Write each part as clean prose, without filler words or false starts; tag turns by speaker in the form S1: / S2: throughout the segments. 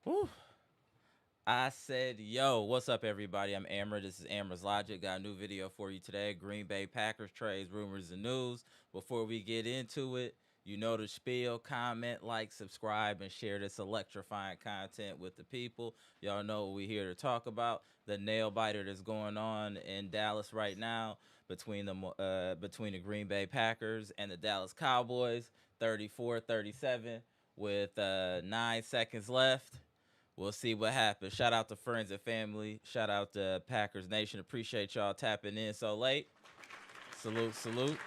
S1: Whew. I said, yo, what's up, everybody? I'm Amara. This is Amara's Logic. Got a new video for you today. Green Bay Packers trades, rumors, and news. Before we get into it, you know the spiel. Comment, like, subscribe, and share this electrifying content with the people. Y'all know what we're here to talk about. The nail biter that's going on in Dallas right now between the Green Bay Packers and the Dallas Cowboys. 34-37 with 9 seconds left. We'll see what happens. Shout out to friends and family. Shout out to Packers Nation. Appreciate y'all tapping in so late. Salute, salute.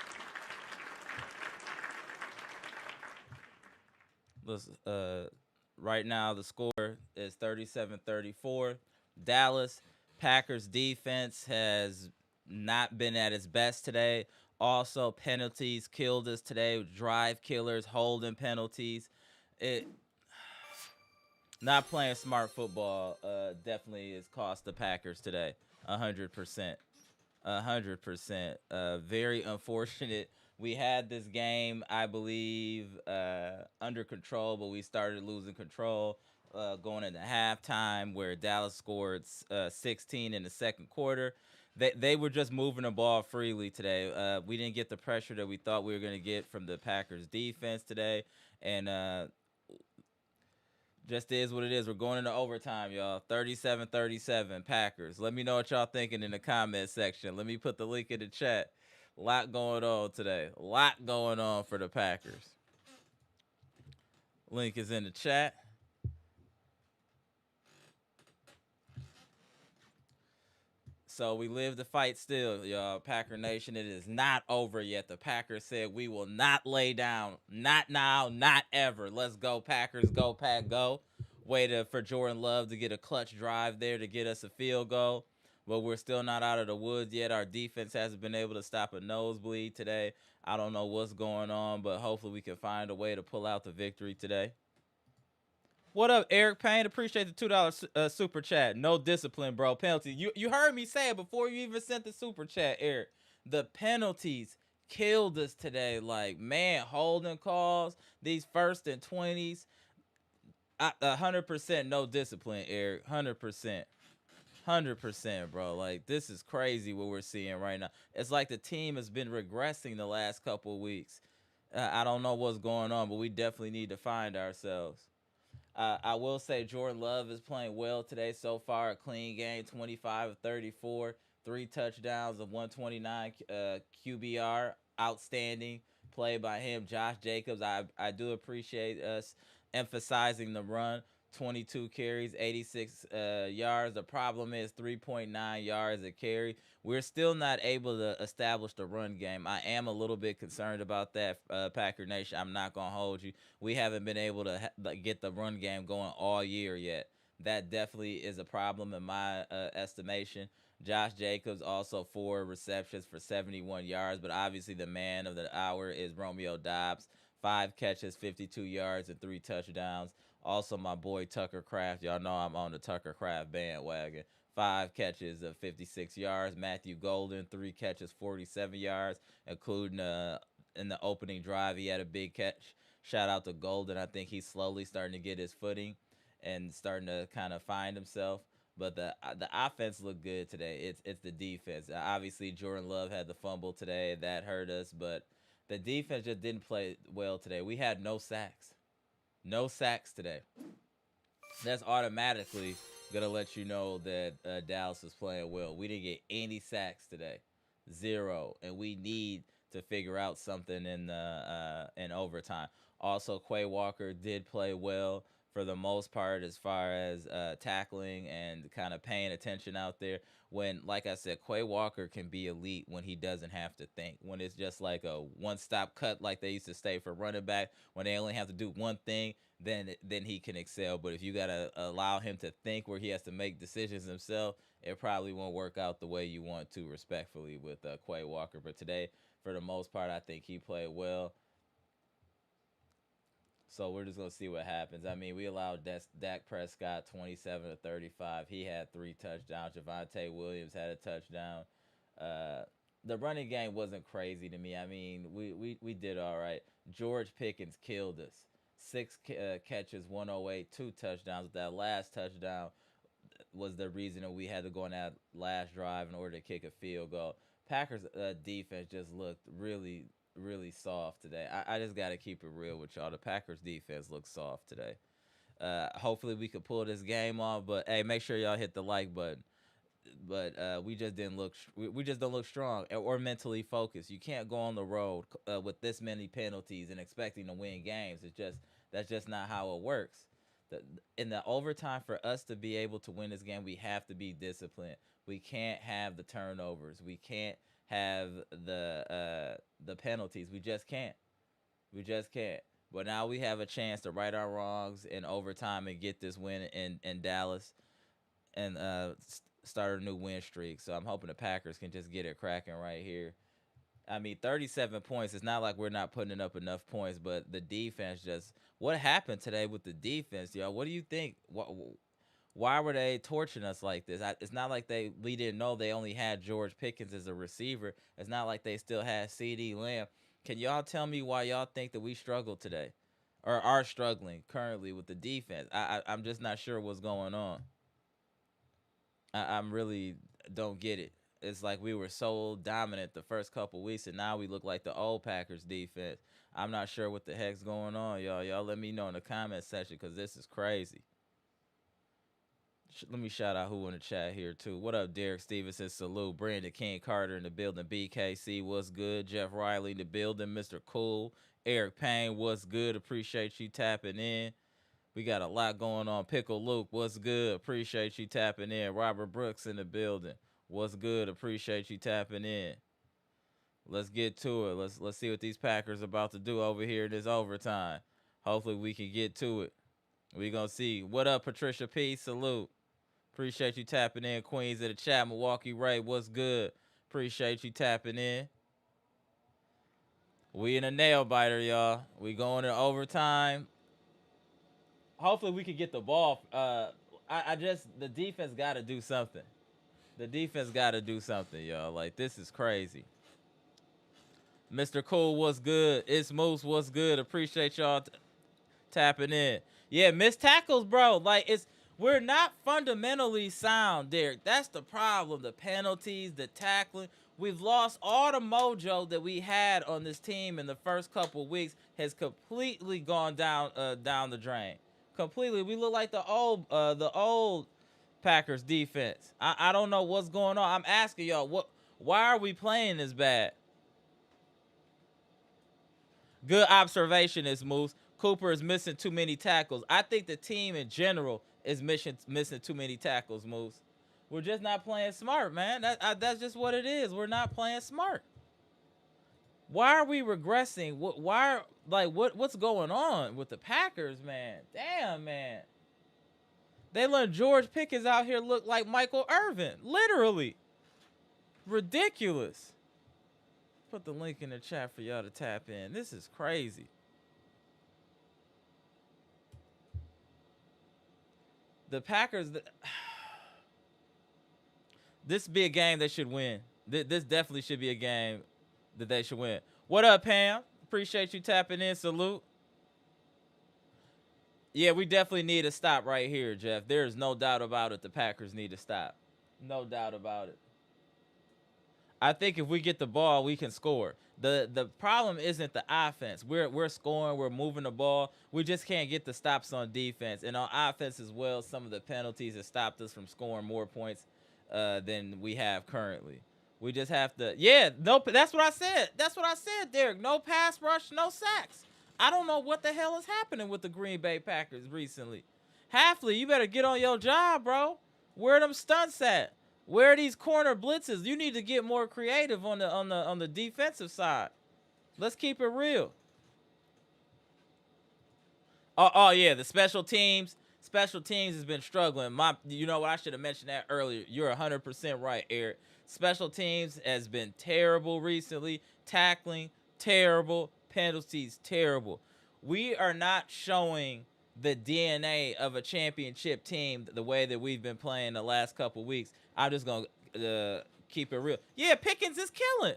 S1: Let's, right now, the score is 37-34. Dallas Packers defense has not been at its best today. Also, penalties killed us today. Drive killers, holding penalties. It Not playing smart football definitely has cost the Packers today. 100%. 100%. Very unfortunate. We had this game, I believe, under control, but we started losing control going into halftime, where Dallas scored 16 in the second quarter. They were just moving the ball freely today. We didn't get the pressure that we thought we were going to get from the Packers defense today. And just is what it is. We're going into overtime, y'all. 37-37 Packers. Let me know what y'all thinking in the comment section. Let me put the link in the chat. A lot going on today. A lot going on for the Packers. Link is in the chat. So we live the fight still, y'all. Packer Nation, it is not over yet. The Packers said we will not lay down. Not now, not ever. Let's go, Packers. Go, Pack, go. Waited for Jordan Love to get a clutch drive there to get us a field goal. But we're still not out of the woods yet. Our defense hasn't been able to stop a nosebleed today. I don't know what's going on, but hopefully we can find a way to pull out the victory today. What up, Eric Payne? Appreciate the $2 super chat. No discipline, bro. Penalty. You heard me say it before you even sent the super chat, Eric. The penalties killed us today. Like, man, holding calls, these first and 20s. 100% no discipline, Eric. 100%. 100%, bro. Like, this is crazy what we're seeing right now. It's like the team has been regressing the last couple of weeks. I don't know what's going on, but we definitely need to find ourselves. I will say Jordan Love is playing well today so far. A clean game, 25 of 34, 3 touchdowns of 129 QBR. Outstanding play by him. Josh Jacobs, I do appreciate us emphasizing the run. 22 carries, 86 yards. The problem is 3.9 yards a carry. We're still not able to establish the run game. I am a little bit concerned about that, Packer Nation. I'm not going to hold you. We haven't been able to get the run game going all year yet. That definitely is a problem in my estimation. Josh Jacobs also 4 receptions for 71 yards, but obviously the man of the hour is Romeo Doubs. 5 catches, 52 yards, and 3 touchdowns. Also, my boy Tucker Kraft. Y'all know I'm on the Tucker Kraft bandwagon. 5 catches of 56 yards. Matthew Golden, 3 catches, 47 yards, including in the opening drive, he had a big catch. Shout out to Golden. I think he's slowly starting to get his footing and starting to kind of find himself. But the offense looked good today. It's the defense. Obviously, Jordan Love had the fumble today. That hurt us. But the defense just didn't play well today. We had no sacks. No sacks today. That's automatically going to let you know that Dallas is playing well. We didn't get any sacks today. 0. And we need to figure out something in overtime. Also, Quay Walker did play well for the most part as far as tackling and kind of paying attention out there. When, like I said, Quay Walker can be elite when he doesn't have to think. When it's just like a one-stop cut like they used to say for running back, when they only have to do one thing, then he can excel. But if you got to allow him to think where he has to make decisions himself, it probably won't work out the way you want to, respectfully, with Quay Walker. But today, for the most part, I think he played well. So we're just gonna see what happens. I mean, we allowed Dak Prescott 27 to 35. He had 3 touchdowns. Javonte Williams had a touchdown. Uh, the running game wasn't crazy to me. I mean, we did all right. George Pickens killed us. catches, 108, 2 touchdowns. That last touchdown was the reason that we had to go on that last drive in order to kick a field goal. Packers defense just looked really, really soft today. I just got to keep it real with y'all. The Packers defense looks soft today. Hopefully we could pull this game off, but hey, make sure y'all hit the like button. But we just didn't look. We just don't look strong or mentally focused. You can't go on the road with this many penalties and expecting to win games. That's just not how it works. In the overtime, for us to be able to win this game, we have to be disciplined. We can't have the turnovers. We can't have the penalties. We just can't. We just can't. But now we have a chance to right our wrongs in overtime and get this win in Dallas and start a new win streak. So I'm hoping the Packers can just get it cracking right here. I mean, 37 points. It's not like we're not putting up enough points, but the defense just – what happened today with the defense, y'all? What do you think? Why were they torching us like this? It's not like we didn't know they only had George Pickens as a receiver. It's not like they still had CeeDee Lamb. Can y'all tell me why y'all think that we struggled today or are struggling currently with the defense? I'm just not sure what's going on. I'm really don't get it. It's like we were so dominant the first couple weeks, and now we look like the old Packers defense. I'm not sure what the heck's going on, y'all. Y'all let me know in the comment section because this is crazy. Let me shout out who in the chat here, too. What up, Derek Stevenson? Salute. Brandon King Carter in the building. BKC, what's good? Jeff Riley in the building. Mr. Cool. Eric Payne, what's good? Appreciate you tapping in. We got a lot going on. Pickle Luke, what's good? Appreciate you tapping in. Robert Brooks in the building. What's good? Appreciate you tapping in. Let's get to it. Let's see what these Packers are about to do over here in this overtime. Hopefully we can get to it. We gonna see. What up, Patricia P? Salute. Appreciate you tapping in. Queens of the chat. Milwaukee Ray, what's good? Appreciate you tapping in. We in a nail biter, y'all. We going to overtime. Hopefully we can get the ball. The defense got to do something. The defense got to do something, y'all. Like, this is crazy. Mr. Cool, what's good? It's Moose, what's good? Appreciate y'all tapping in. Yeah, missed tackles, bro. Like, we're not fundamentally sound, Derek. That's the problem. The penalties, the tackling. We've lost all the mojo that we had on this team in the first couple weeks has completely gone down the drain. Completely. We look like the old Packers defense. I don't know what's going on. I'm asking y'all, why are we playing this bad? Good observation is Moose. Cooper is missing too many tackles. I think the team in general is missing too many tackles, Moose. We're just not playing smart, man. That's just what it is. We're not playing smart. Why are we regressing? What's going on with the Packers, man? Damn, man. They let George Pickens out here look like Michael Irvin. Literally. Ridiculous. Put the link in the chat for y'all to tap in. This is crazy. The Packers, this be a game they should win. This definitely should be a game that they should win. What up, Pam? Appreciate you tapping in. Salute. Yeah, we definitely need to stop right here, Jeff. There's no doubt about it. The Packers need to stop. No doubt about it. I think if we get the ball, we can score. The problem isn't the offense. We're scoring. We're moving the ball. We just can't get the stops on defense. And on offense as well, some of the penalties have stopped us from scoring more points than we have currently. We just have to. Yeah, no. That's what I said. That's what I said, Derek. No pass rush, no sacks. I don't know what the hell is happening with the Green Bay Packers recently. Hafley, you better get on your job, bro. Where are them stunts at? Where are these corner blitzes? You need to get more creative on the defensive side. Let's keep it real. Oh yeah, the special teams. Special teams has been struggling. You know what? I should have mentioned that earlier. You're 100% right, Eric. Special teams has been terrible recently. Tackling, terrible. Penalties, terrible. We are not showing the DNA of a championship team the way that we've been playing the last couple weeks. I'm just going to keep it real. Yeah, Pickens is killing.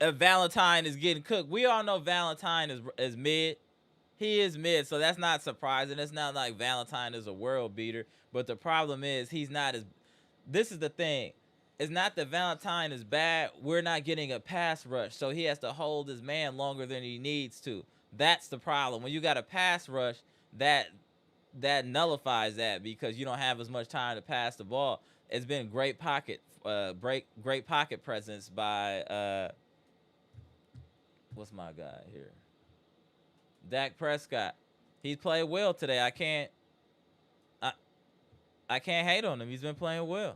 S1: Valentine is getting cooked. We all know Valentine is mid. He is mid, so that's not surprising. It's not like Valentine is a world beater. But the problem is he's not as. This is the thing. It's not that Valentine is bad. We're not getting a pass rush, so he has to hold his man longer than he needs to. That's the problem. When you got a pass rush, that nullifies that because you don't have as much time to pass the ball. It's been great pocket presence by what's my guy here? Dak Prescott. He's played well today. I can't hate on him. He's been playing well.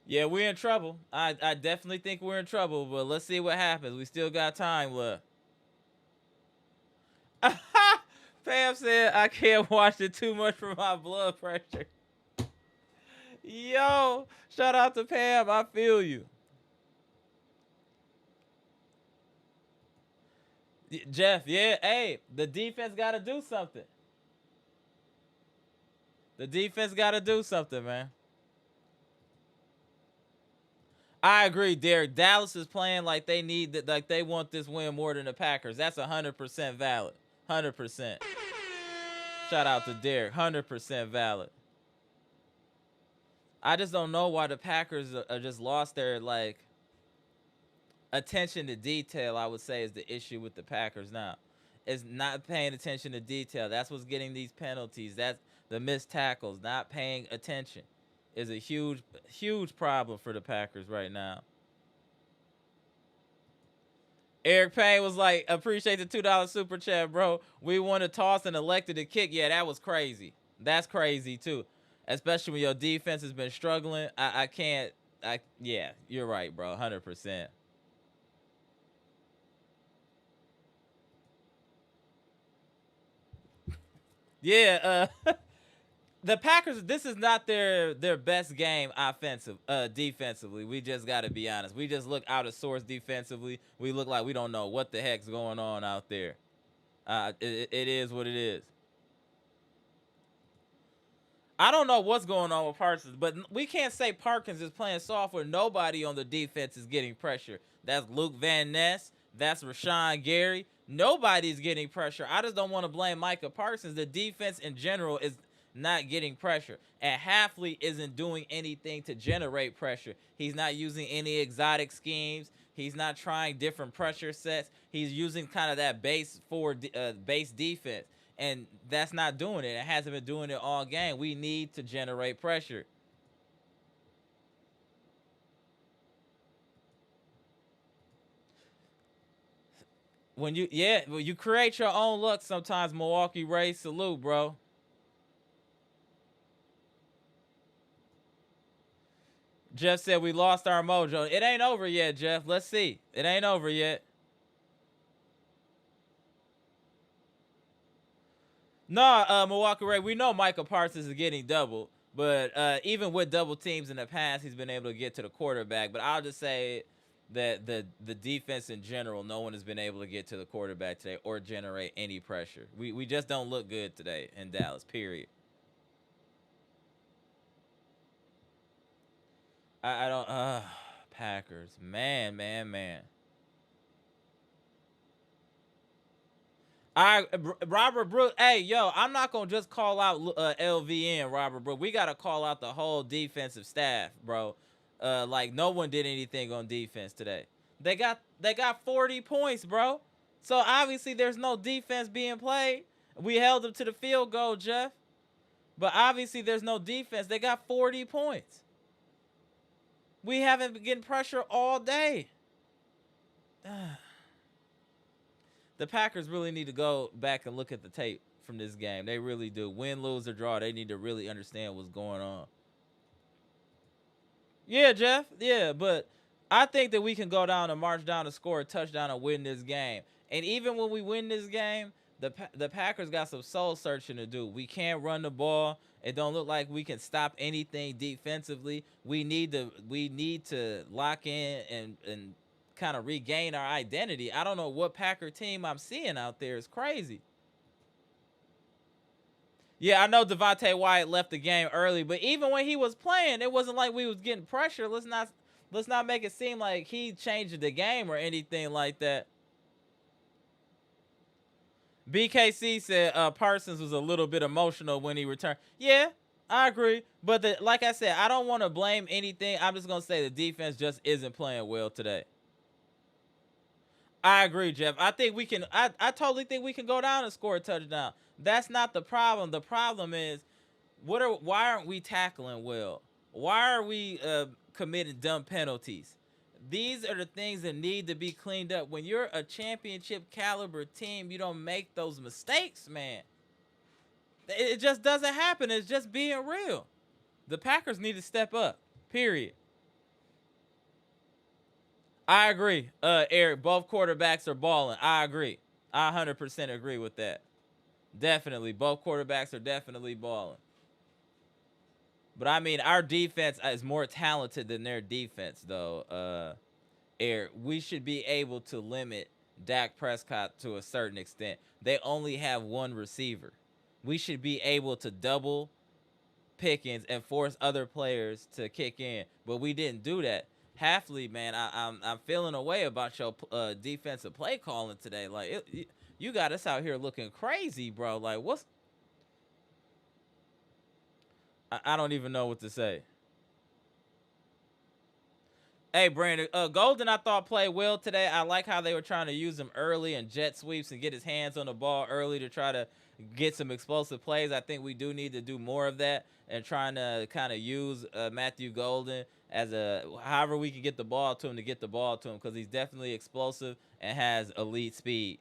S1: Yeah, we're in trouble. I definitely think we're in trouble, but let's see what happens. We still got time left. Pam said, I can't watch it too much for my blood pressure. Yo, shout out to Pam. I feel you. Jeff, yeah, hey, the defense got to do something. The defense got to do something, man. I agree, Derek. Dallas is playing like they need that, like they want this win more than the Packers. That's 100% valid. 100%. Shout out to Derek. 100% valid. I just don't know why the Packers are just lost their like attention to detail. I would say is the issue with the Packers now. Is not paying attention to detail. That's what's getting these penalties. That's the missed tackles. Not paying attention is a huge problem for the Packers right now. Eric Payne was like, appreciate the $2 super chat, bro. We won a toss and elected to kick. Yeah, that was crazy. That's crazy too. Especially when your defense has been struggling. Yeah, you're right, bro. 100%. Yeah, the Packers, this is not their best game defensively. We just got to be honest. We just look out of sorts defensively. We look like we don't know what the heck's going on out there. It is what it is. I don't know what's going on with Parsons, but we can't say Parkins is playing soft where nobody on the defense is getting pressure. That's Luke Van Ness. That's Rashawn Gary. Nobody's getting pressure. I just don't want to blame Micah Parsons. The defense in general is not getting pressure. And Halfley isn't doing anything to generate pressure. He's not using any exotic schemes. He's not trying different pressure sets. He's using kind of that base defense. And that's not doing it. It hasn't been doing it all game. We need to generate pressure. When you create your own luck sometimes, Milwaukee Ray. Salute, bro. Jeff said we lost our mojo. It ain't over yet, Jeff. Let's see. It ain't over yet. No, Milwaukee Ray, we know Micah Parsons is getting double, but even with double teams in the past, he's been able to get to the quarterback. But I'll just say that the defense in general, no one has been able to get to the quarterback today or generate any pressure. We just don't look good today in Dallas, period. I don't Packers. Man. Robert Brooks. Hey, yo, I'm not gonna just call out LVN, Robert Brooks. We gotta call out the whole defensive staff, bro. Like no one did anything on defense today. They got 40 points, bro. So obviously there's no defense being played. We held them to the field goal, Jeff. But obviously there's no defense. They got 40 points. We haven't been getting pressure all day. The Packers really need to go back and look at the tape from this game. They really do. Win, lose, or draw, they need to really understand what's going on. Yeah, Jeff. Yeah, but I think that we can go down and march down and score a touchdown and win this game. And even when we win this game, the Packers got some soul searching to do. We can't run the ball. It don't look like we can stop anything defensively. We need to lock in and kind of regain our identity. I don't know what Packer team I'm seeing out there. Is crazy. Yeah, I know Devontae Wyatt left the game early, but even when he was playing, it wasn't like we was getting pressure. Let's not make it seem like he changed the game or anything like that. BKC said Parsons was a little bit emotional when he returned. Yeah, I agree. But like I said, I don't want to blame anything. I'm just gonna say the defense just isn't playing well today. I agree, Jeff. I think we can. I totally think we can go down and score a touchdown. That's not the problem. The problem is why aren't we tackling well? Why are we committing dumb penalties? These are the things that need to be cleaned up. When you're a championship caliber team, you don't make those mistakes, man. It just doesn't happen. It's just being real. The Packers need to step up. Period. I agree, Eric. Both quarterbacks are balling. I agree. I 100% agree with that. Definitely. Both quarterbacks are definitely balling. But I mean, our defense is more talented than their defense, though. Eric, we should be able to limit Dak Prescott to a certain extent. They only have one receiver. We should be able to double Pickens and force other players to kick in, but we didn't do that. Halfley, man, I'm feeling a way about your defensive play calling today. Like you got us out here looking crazy, bro. Like what's I don't even know what to say. Hey, Brandon, Golden, I thought played well today. I like how they were trying to use him early and jet sweeps and get his hands on the ball early to try to get some explosive plays. I think we do need to do more of that and trying to kind of use Matthew Golden as however we can get the ball to him because he's definitely explosive and has elite speed.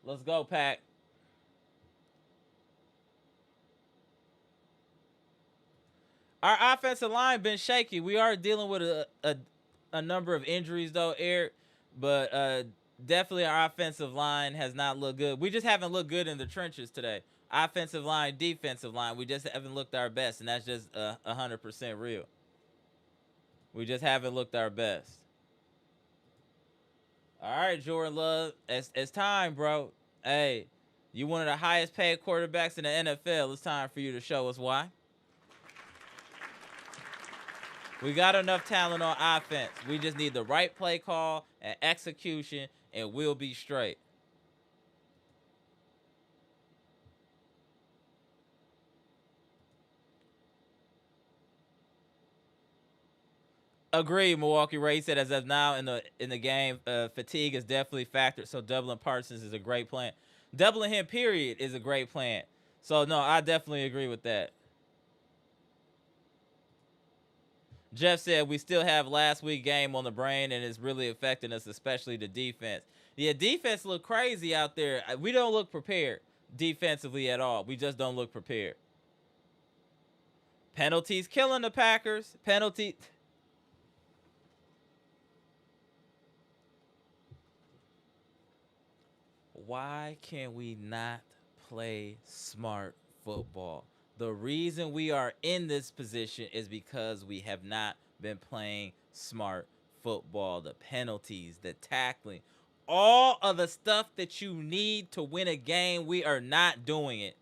S1: Let's go, Pack. Our offensive line been shaky. We are dealing with a number of injuries though, Eric, but definitely our offensive line has not looked good. We just haven't looked good in the trenches today. Offensive line, defensive line, we just haven't looked our best, and that's just 100% real. We just haven't looked our best. All right, Jordan Love, it's time, bro. Hey, you one of the highest paid quarterbacks in the NFL. It's time for you to show us why. We got enough talent on offense. We just need the right play call and execution, and we'll be straight. Agreed, Milwaukee Ray said as of now in the game, fatigue is definitely factored. So doubling Parsons is a great plan. Doubling him, period, is a great plan. So no, I definitely agree with that. Jeff said we still have last week game on the brain and it's really affecting us, especially the defense. Yeah, defense look crazy out there. We don't look prepared defensively at all. We just don't look prepared. Penalties killing the Packers. Penalty. Why can we not play smart football? The reason we are in this position is because we have not been playing smart football. The penalties, the tackling, all of the stuff that you need to win a game, we are not doing it.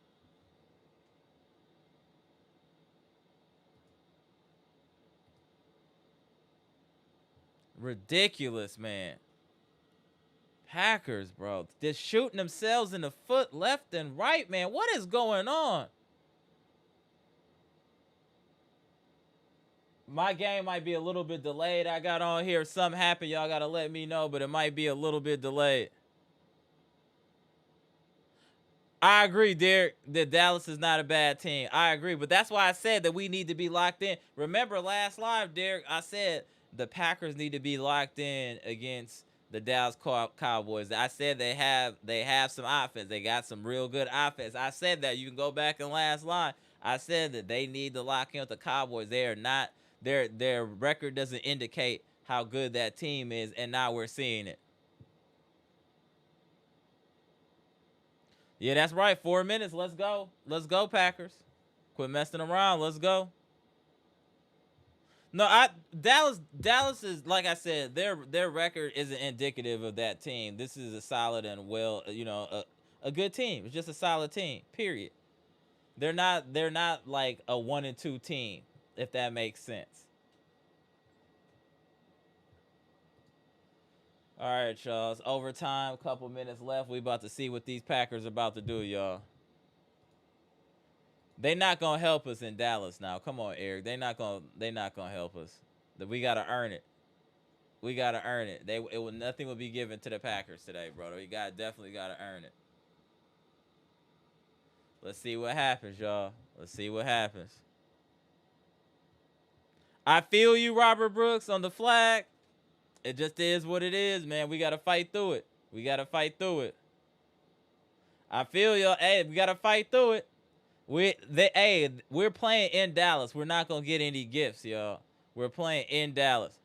S1: Ridiculous, man. Packers, bro. They're shooting themselves in the foot left and right, man. What is going on? My game might be a little bit delayed. I got on here. Something happened. Y'all got to let me know, but it might be a little bit delayed. I agree, Derek, that Dallas is not a bad team. I agree, but that's why I said that we need to be locked in. Remember last live, Derek, I said the Packers need to be locked in against the Dallas Cowboys. I said they have some offense. They got some real good offense. I said that. You can go back in last line. I said that they need to lock in with the Cowboys. They are not their record doesn't indicate how good that team is, and now we're seeing it. Yeah, that's right. 4 minutes. Let's go. Let's go, Packers. Quit messing around. Let's go. No, Dallas is, like I said, their record isn't indicative of that team. This is a solid and well, a good team. It's just a solid team. Period. They're not like a 1-2 team, if that makes sense. All right, y'all. It's overtime. Couple minutes left. We about to see what these Packers are about to do, y'all. They not gonna help us in Dallas now. Come on, Eric. They not gonna help us. We gotta earn it. We gotta earn it. Nothing will be given to the Packers today, brother. We definitely gotta earn it. Let's see what happens, y'all. Let's see what happens. I feel you, Robert Brooks, on the flag. It just is what it is, man. We gotta fight through it. We gotta fight through it. I feel you. Hey, we gotta fight through it. We're playing in Dallas. We're not gonna get any gifts, y'all. We're playing in Dallas.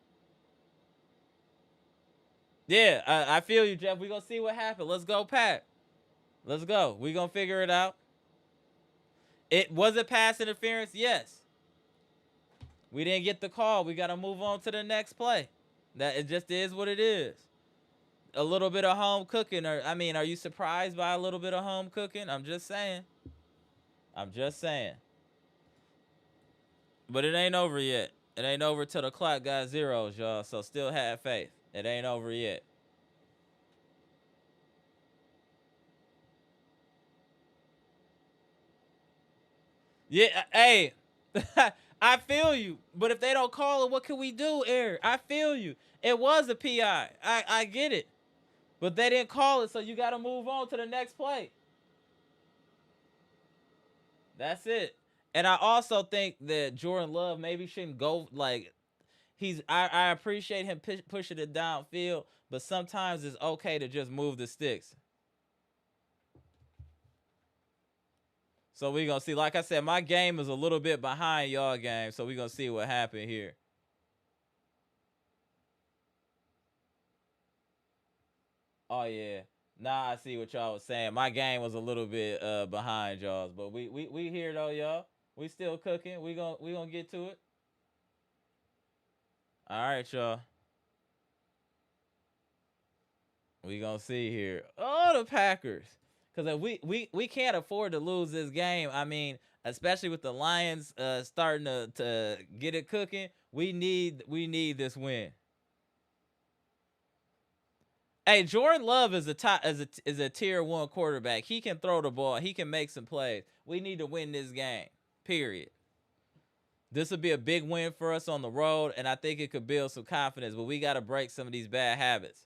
S1: Yeah, I feel you, Jeff. We're gonna see what happens. Let's go, Pat. Let's go. We're gonna figure it out. It was a pass interference, yes. We didn't get the call. We gotta move on to the next play. That it just is what it is. A little bit of home cooking, are you surprised by a little bit of home cooking? I'm just saying. But it ain't over yet. It ain't over till the clock got zeros, y'all. So still have faith. It ain't over yet. Yeah, hey. I feel you. But if they don't call it, what can we do, Eric? I feel you. It was a PI. I get it. But they didn't call it, so you got to move on to the next play. That's it. And I also think that Jordan Love maybe shouldn't go like I appreciate him pushing it downfield, but sometimes it's okay to just move the sticks. So we're going to see. Like I said, my game is a little bit behind y'all game, so we're going to see what happened here. Oh, yeah. Now I see what y'all was saying. My game was a little bit behind y'all's, but we here though, y'all. We still cooking. We gonna get to it. All right, y'all. We gonna see here. Oh, the Packers. Because we can't afford to lose this game. I mean, especially with the Lions starting to get it cooking. We need this win. Hey, Jordan Love is a tier 1 quarterback. He can throw the ball. He can make some plays. We need to win this game. Period. This would be a big win for us on the road, and I think it could build some confidence. But we got to break some of these bad habits.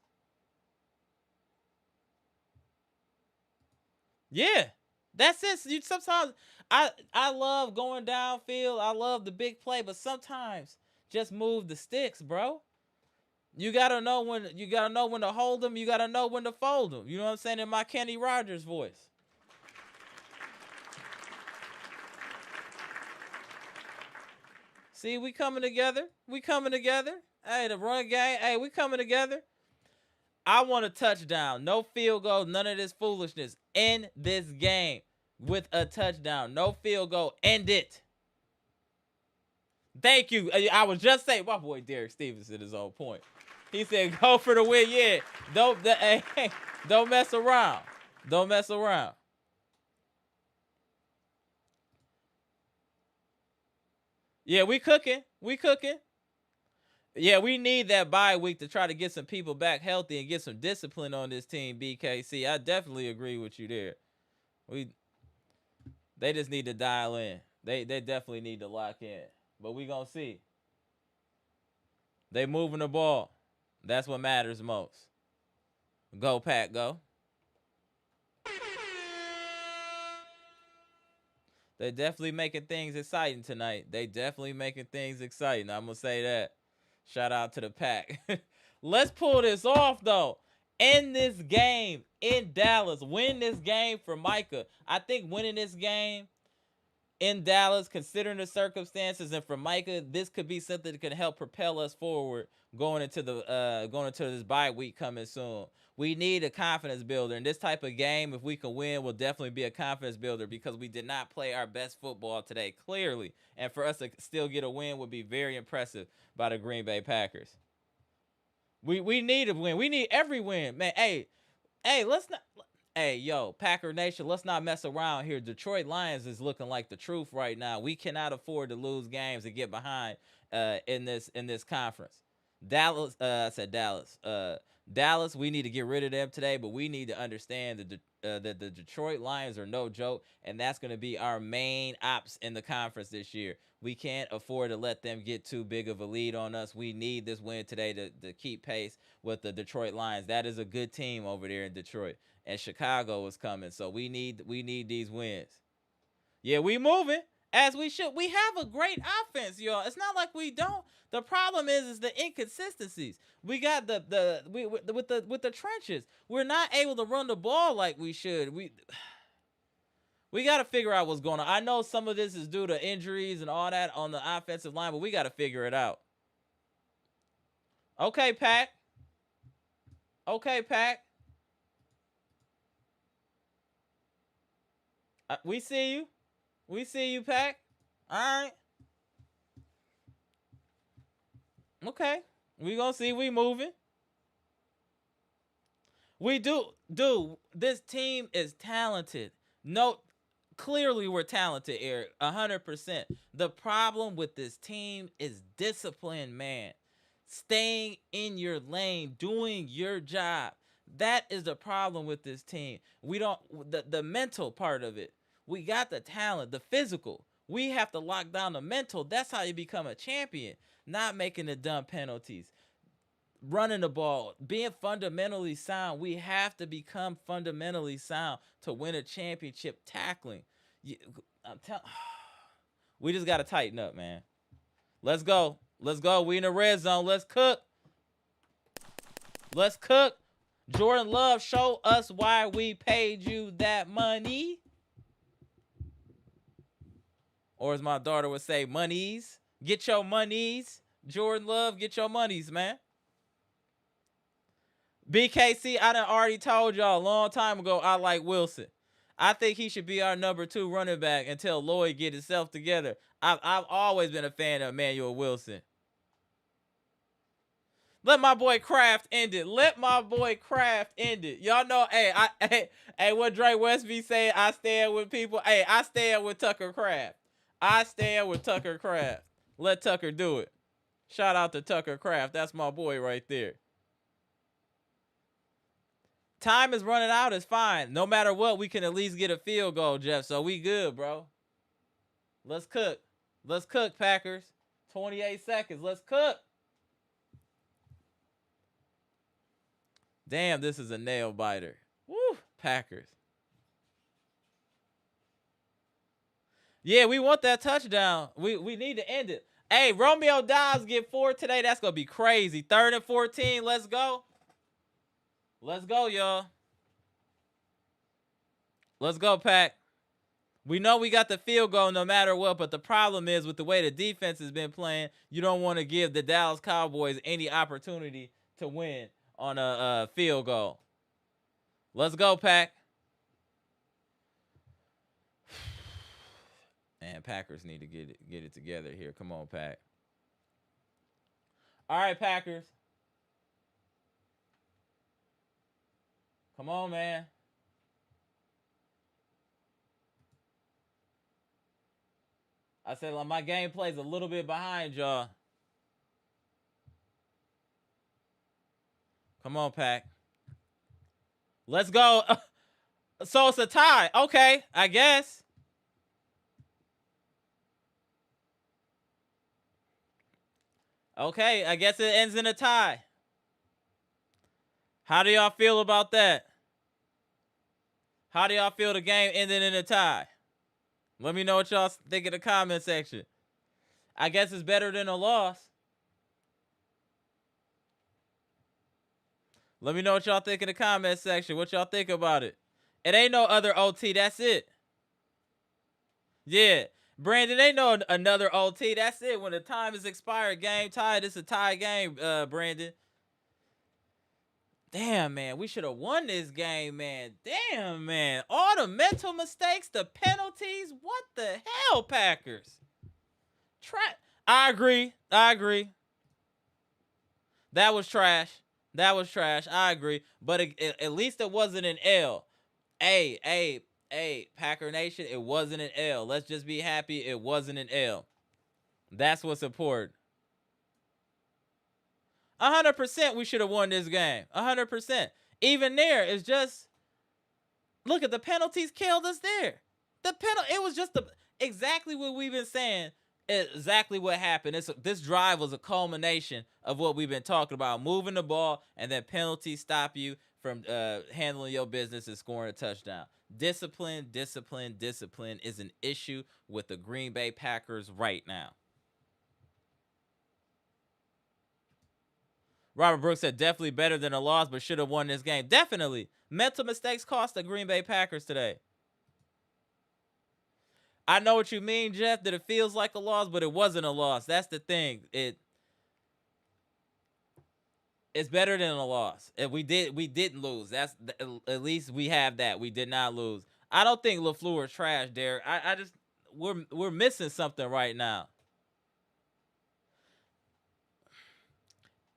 S1: Yeah, that's it. Sometimes I love going downfield. I love the big play, but sometimes just move the sticks, bro. You gotta know when to hold them. You gotta know when to fold them. You know what I'm saying in my Kenny Rogers voice. See, we coming together. Hey, the run game. Hey, we coming together. I want a touchdown. No field goal. None of this foolishness. End this game with a touchdown. No field goal. End it. Thank you. I was just saying, my boy Derek Stevenson is on point. He said, go for the win. Yeah. Don't mess around. Don't mess around. Yeah, we cooking. Yeah, we need that bye week to try to get some people back healthy and get some discipline on this team, BKC. I definitely agree with you there. They just need to dial in. They definitely need to lock in. But we gonna see. They moving the ball. That's what matters most. Go, Pat, go. They definitely making things exciting tonight. I'm gonna say that. Shout out to the Pack. Let's pull this off, though. End this game in Dallas. Win this game for Micah. I think winning this game in Dallas, considering the circumstances, and for Micah, this could be something that could help propel us forward going into this bye week coming soon. We need a confidence builder. In this type of game, if we can win, will definitely be a confidence builder because we did not play our best football today, clearly. And for us to still get a win would be very impressive by the Green Bay Packers. We need a win. We need every win, man. Hey, let's not. Hey, yo, Packer Nation, let's not mess around here. Detroit Lions is looking like the truth right now. We cannot afford to lose games and get behind in this conference. Dallas, I said Dallas. Dallas, we need to get rid of them today, but we need to understand that the Detroit Lions are no joke, and that's going to be our main ops in the conference this year. We can't afford to let them get too big of a lead on us. We need this win today to keep pace with the Detroit Lions. That is a good team over there in Detroit, and Chicago is coming, so we need these wins. Yeah, we moving as we should. We have a great offense, y'all. It's not like we don't. The problem is the inconsistencies. We got with the trenches. We're not able to run the ball like we should. We got to figure out what's going on. I know some of this is due to injuries and all that on the offensive line, but we got to figure it out. Okay, Pack. Okay, Pack. We see you. We see you, Pack. All right. Okay. We gonna see we moving. We do. Dude, this team is talented. No, clearly we're talented, Eric. 100%. The problem with this team is discipline, man. Staying in your lane, doing your job. That is the problem with this team. We don't the mental part of it. We got the talent, the physical. We have to lock down the mental. That's how you become a champion. Not making the dumb penalties. Running the ball, being fundamentally sound. We have to become fundamentally sound to win a championship. Tackling. We just got to tighten up, man. Let's go. Let's go. We in the red zone. Let's cook. Let's cook. Jordan Love, show us why we paid you that money. Or as my daughter would say, monies. Get your monies. Jordan Love, get your monies, man. BKC, I done already told y'all a long time ago I like Wilson. I think he should be our number 2 running back until Lloyd get himself together. I've always been a fan of Emmanuel Wilson. Let my boy Kraft end it. Let my boy Kraft end it. Y'all know, hey, what Dre Westby say? I stand with people. Hey, I stand with Tucker Kraft. I stand with Tucker Kraft. Let Tucker do it. Shout out to Tucker Kraft. That's my boy right there. Time is running out. It's fine. No matter what, we can at least get a field goal, Jeff. So we good, bro. Let's cook. Let's cook, Packers. 28 seconds. Let's cook. Damn, this is a nail biter. Woo, Packers. Yeah, we want that touchdown. We need to end it. Hey, Romeo Dobbs get 4 today. That's going to be crazy. 3rd and 14. Let's go. Let's go, y'all. Let's go, Pack. We know we got the field goal no matter what, but the problem is with the way the defense has been playing, you don't want to give the Dallas Cowboys any opportunity to win on a field goal. Let's go, Pack. Man, Packers need to get it together here. Come on, Pack. All right, Packers. Come on, man. I said my gameplay's a little bit behind y'all. Come on, Pack. Let's go. So it's a tie. Okay, I guess. Okay, I guess it ends in a tie. How do y'all feel about that? How do y'all feel the game ending in a tie? Let me know what y'all think in the comment section. I guess it's better than a loss. Let me know what y'all think in the comment section. What y'all think about it? It ain't no other OT. That's it. Yeah. Brandon, ain't no another OT. That's it. When the time is expired, game tied. It's a tie game, Brandon. Damn, man. We should have won this game, man. Damn, man. All the mental mistakes, the penalties. What the hell, Packers? I agree. That was trash. I agree. But at least it wasn't an L. Hey, Packer Nation, it wasn't an L. Let's just be happy it wasn't an L. That's what's important. 100% we should have won this game. 100%. Even there, it's just look at the penalties killed us there. It was just exactly what we've been saying. Exactly what happened. This drive was a culmination of what we've been talking about: moving the ball and then penalties stop you from handling your business and scoring a touchdown. Discipline is an issue with the Green Bay Packers right now. Robert Brooks said definitely better than a loss, but should have won this game. Definitely. Mental mistakes cost the Green Bay Packers today. I know what you mean, Jeff, that it feels like a loss, but it wasn't a loss. That's the thing. It's better than a loss. If we didn't lose. That's at least we have that. We did not lose. I don't think LaFleur is trash, Derek. I just we're missing something right now.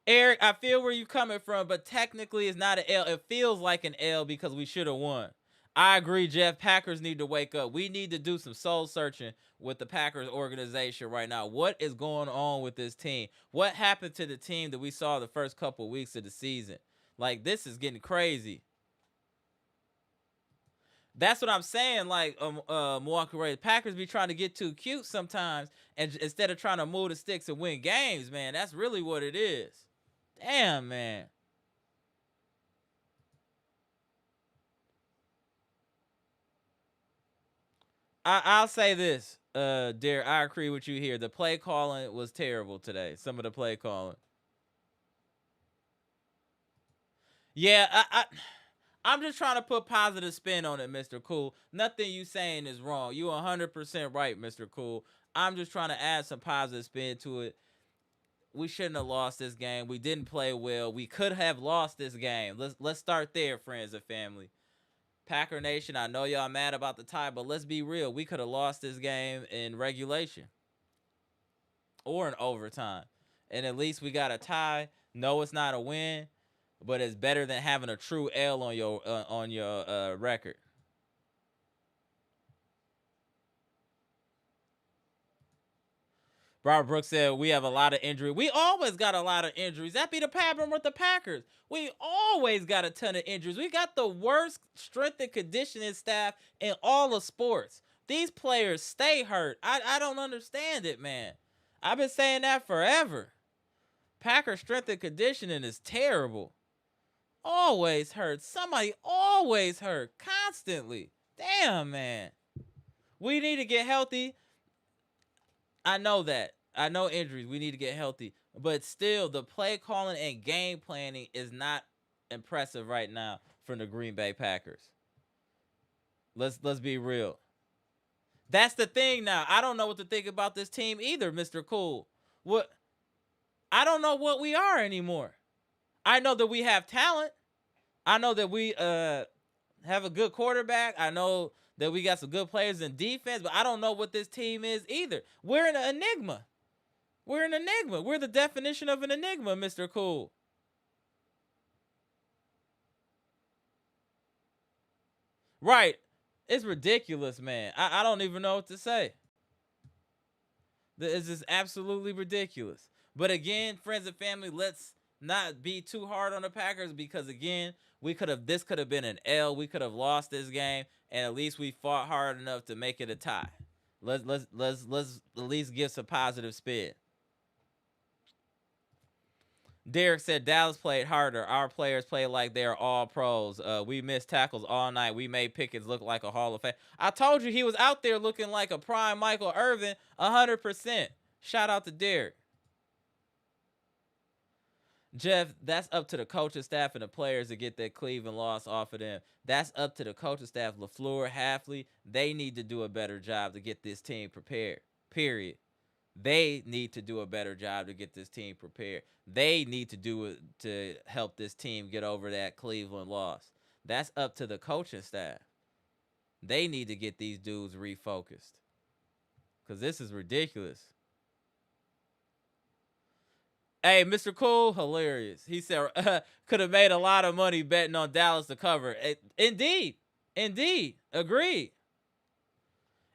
S1: Eric, I feel where you're coming from, but technically it's not an L. It feels like an L because we should have won. I agree, Jeff. Packers need to wake up. We need to do some soul searching with the Packers organization right now. What is going on with this team? What happened to the team that we saw the first couple of weeks of the season? Like, this is getting crazy. That's what I'm saying. Like, Milwaukee Rays, Packers be trying to get too cute sometimes, and instead of trying to move the sticks and win games, man, that's really what it is. Damn, man. I'll say this, Derek. I agree with you here. The play calling was terrible today. Some of the play calling. Yeah, I'm just trying to put positive spin on it, Mr. Cool. Nothing you saying is wrong. You 100% right, Mr. Cool. I'm just trying to add some positive spin to it. We shouldn't have lost this game. We didn't play well. We could have lost this game. Let's start there, friends and family. Packer Nation, I know y'all mad about the tie, but let's be real. We could have lost this game in regulation or in overtime. And at least we got a tie. No, it's not a win, but it's better than having a true L on your record. Robert Brooks said we have a lot of injury. We always got a lot of injuries. That be the pattern with the Packers. We always got a ton of injuries. We got the worst strength and conditioning staff in all of sports. These players stay hurt. I don't understand it, man. I've been saying that forever. Packers strength and conditioning is terrible. Always hurt. Somebody always hurt. Constantly. Damn, man. We need to get healthy. I know that. I know injuries. We need to get healthy. But still, the play calling and game planning is not impressive right now from the Green Bay Packers. Let's be real. That's the thing now. I don't know what to think about this team either, Mr. Cool. What I don't know what we are anymore. I know that we have talent. I know that we have a good quarterback. I know that we got some good players in defense, but I don't know what this team is either. We're an enigma. We're an enigma. We're the definition of an enigma, Mr. Cool. Right. It's ridiculous, man. I don't even know what to say. It's just absolutely ridiculous. But again, friends and family, let's not be too hard on the Packers because again, this could have been an L. We could have lost this game, and at least we fought hard enough to make it a tie. Let's at least give some positive spin. Derek said Dallas played harder. Our players played like they're all pros. We missed tackles all night. We made Pickens look like a Hall of Fame. I told you he was out there looking like a prime Michael Irvin, 100%. Shout out to Derek. Jeff, that's up to the coaching staff and the players to get that Cleveland loss off of them. That's up to the coaching staff, LaFleur, Halfley. They need to do a better job to get this team prepared, period. They need to do a better job to get this team prepared. They need to do it to help this team get over that Cleveland loss. That's up to the coaching staff. They need to get these dudes refocused because this is ridiculous. Hey, Mr. Cool, hilarious. He said could have made a lot of money betting on Dallas to cover. Indeed. Indeed. Agreed.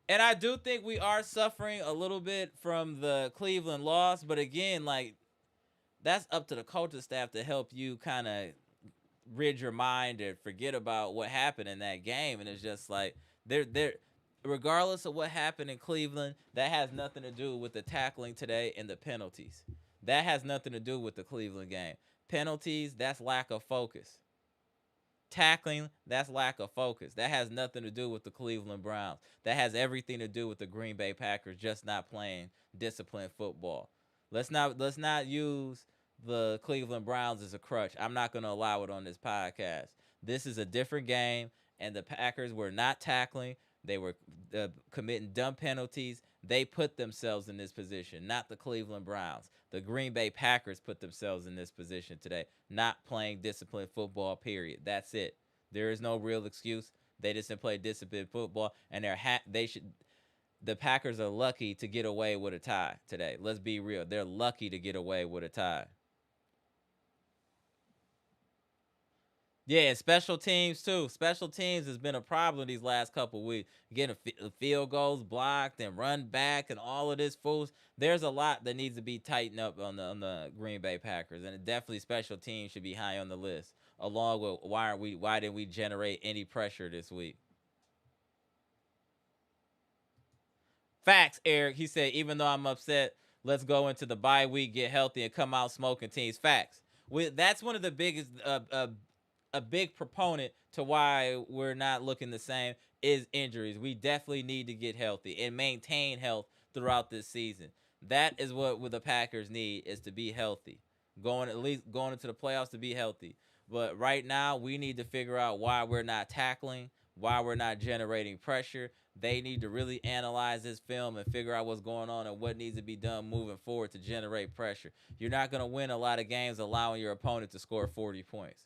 S1: And I do think we are suffering a little bit from the Cleveland loss. But again, like, that's up to the coaching staff to help you kind of rid your mind and forget about what happened in that game. And it's just like, they're regardless of what happened in Cleveland, that has nothing to do with the tackling today and the penalties. That has nothing to do with the Cleveland game. Penalties, that's lack of focus. Tackling, that's lack of focus. That has nothing to do with the Cleveland Browns. That has everything to do with the Green Bay Packers just not playing disciplined football. Let's not use the Cleveland Browns as a crutch. I'm not going to allow it on this podcast. This is a different game, and the Packers were not tackling. They were committing dumb penalties. They put themselves in this position, not the Cleveland Browns. The Green Bay Packers put themselves in this position today, not playing disciplined football, period. That's it. There is no real excuse. They just didn't play disciplined football, and the Packers are lucky to get away with a tie today. Let's be real. They're lucky to get away with a tie. Yeah, and special teams too. Special teams has been a problem these last couple of weeks. Getting field goals blocked and run back and all of this fools. There's a lot that needs to be tightened up on the Green Bay Packers, and definitely special teams should be high on the list. Along with why didn't we generate any pressure this week? Facts, Eric. He said, even though I'm upset, let's go into the bye week, get healthy, and come out smoking teams. Facts. That's one of the biggest a big proponent to why we're not looking the same is injuries. We definitely need to get healthy and maintain health throughout this season. That is what the Packers need, is to be healthy. At least going into the playoffs, to be healthy. But right now, we need to figure out why we're not tackling, why we're not generating pressure. They need to really analyze this film and figure out what's going on and what needs to be done moving forward to generate pressure. You're not going to win a lot of games allowing your opponent to score 40 points.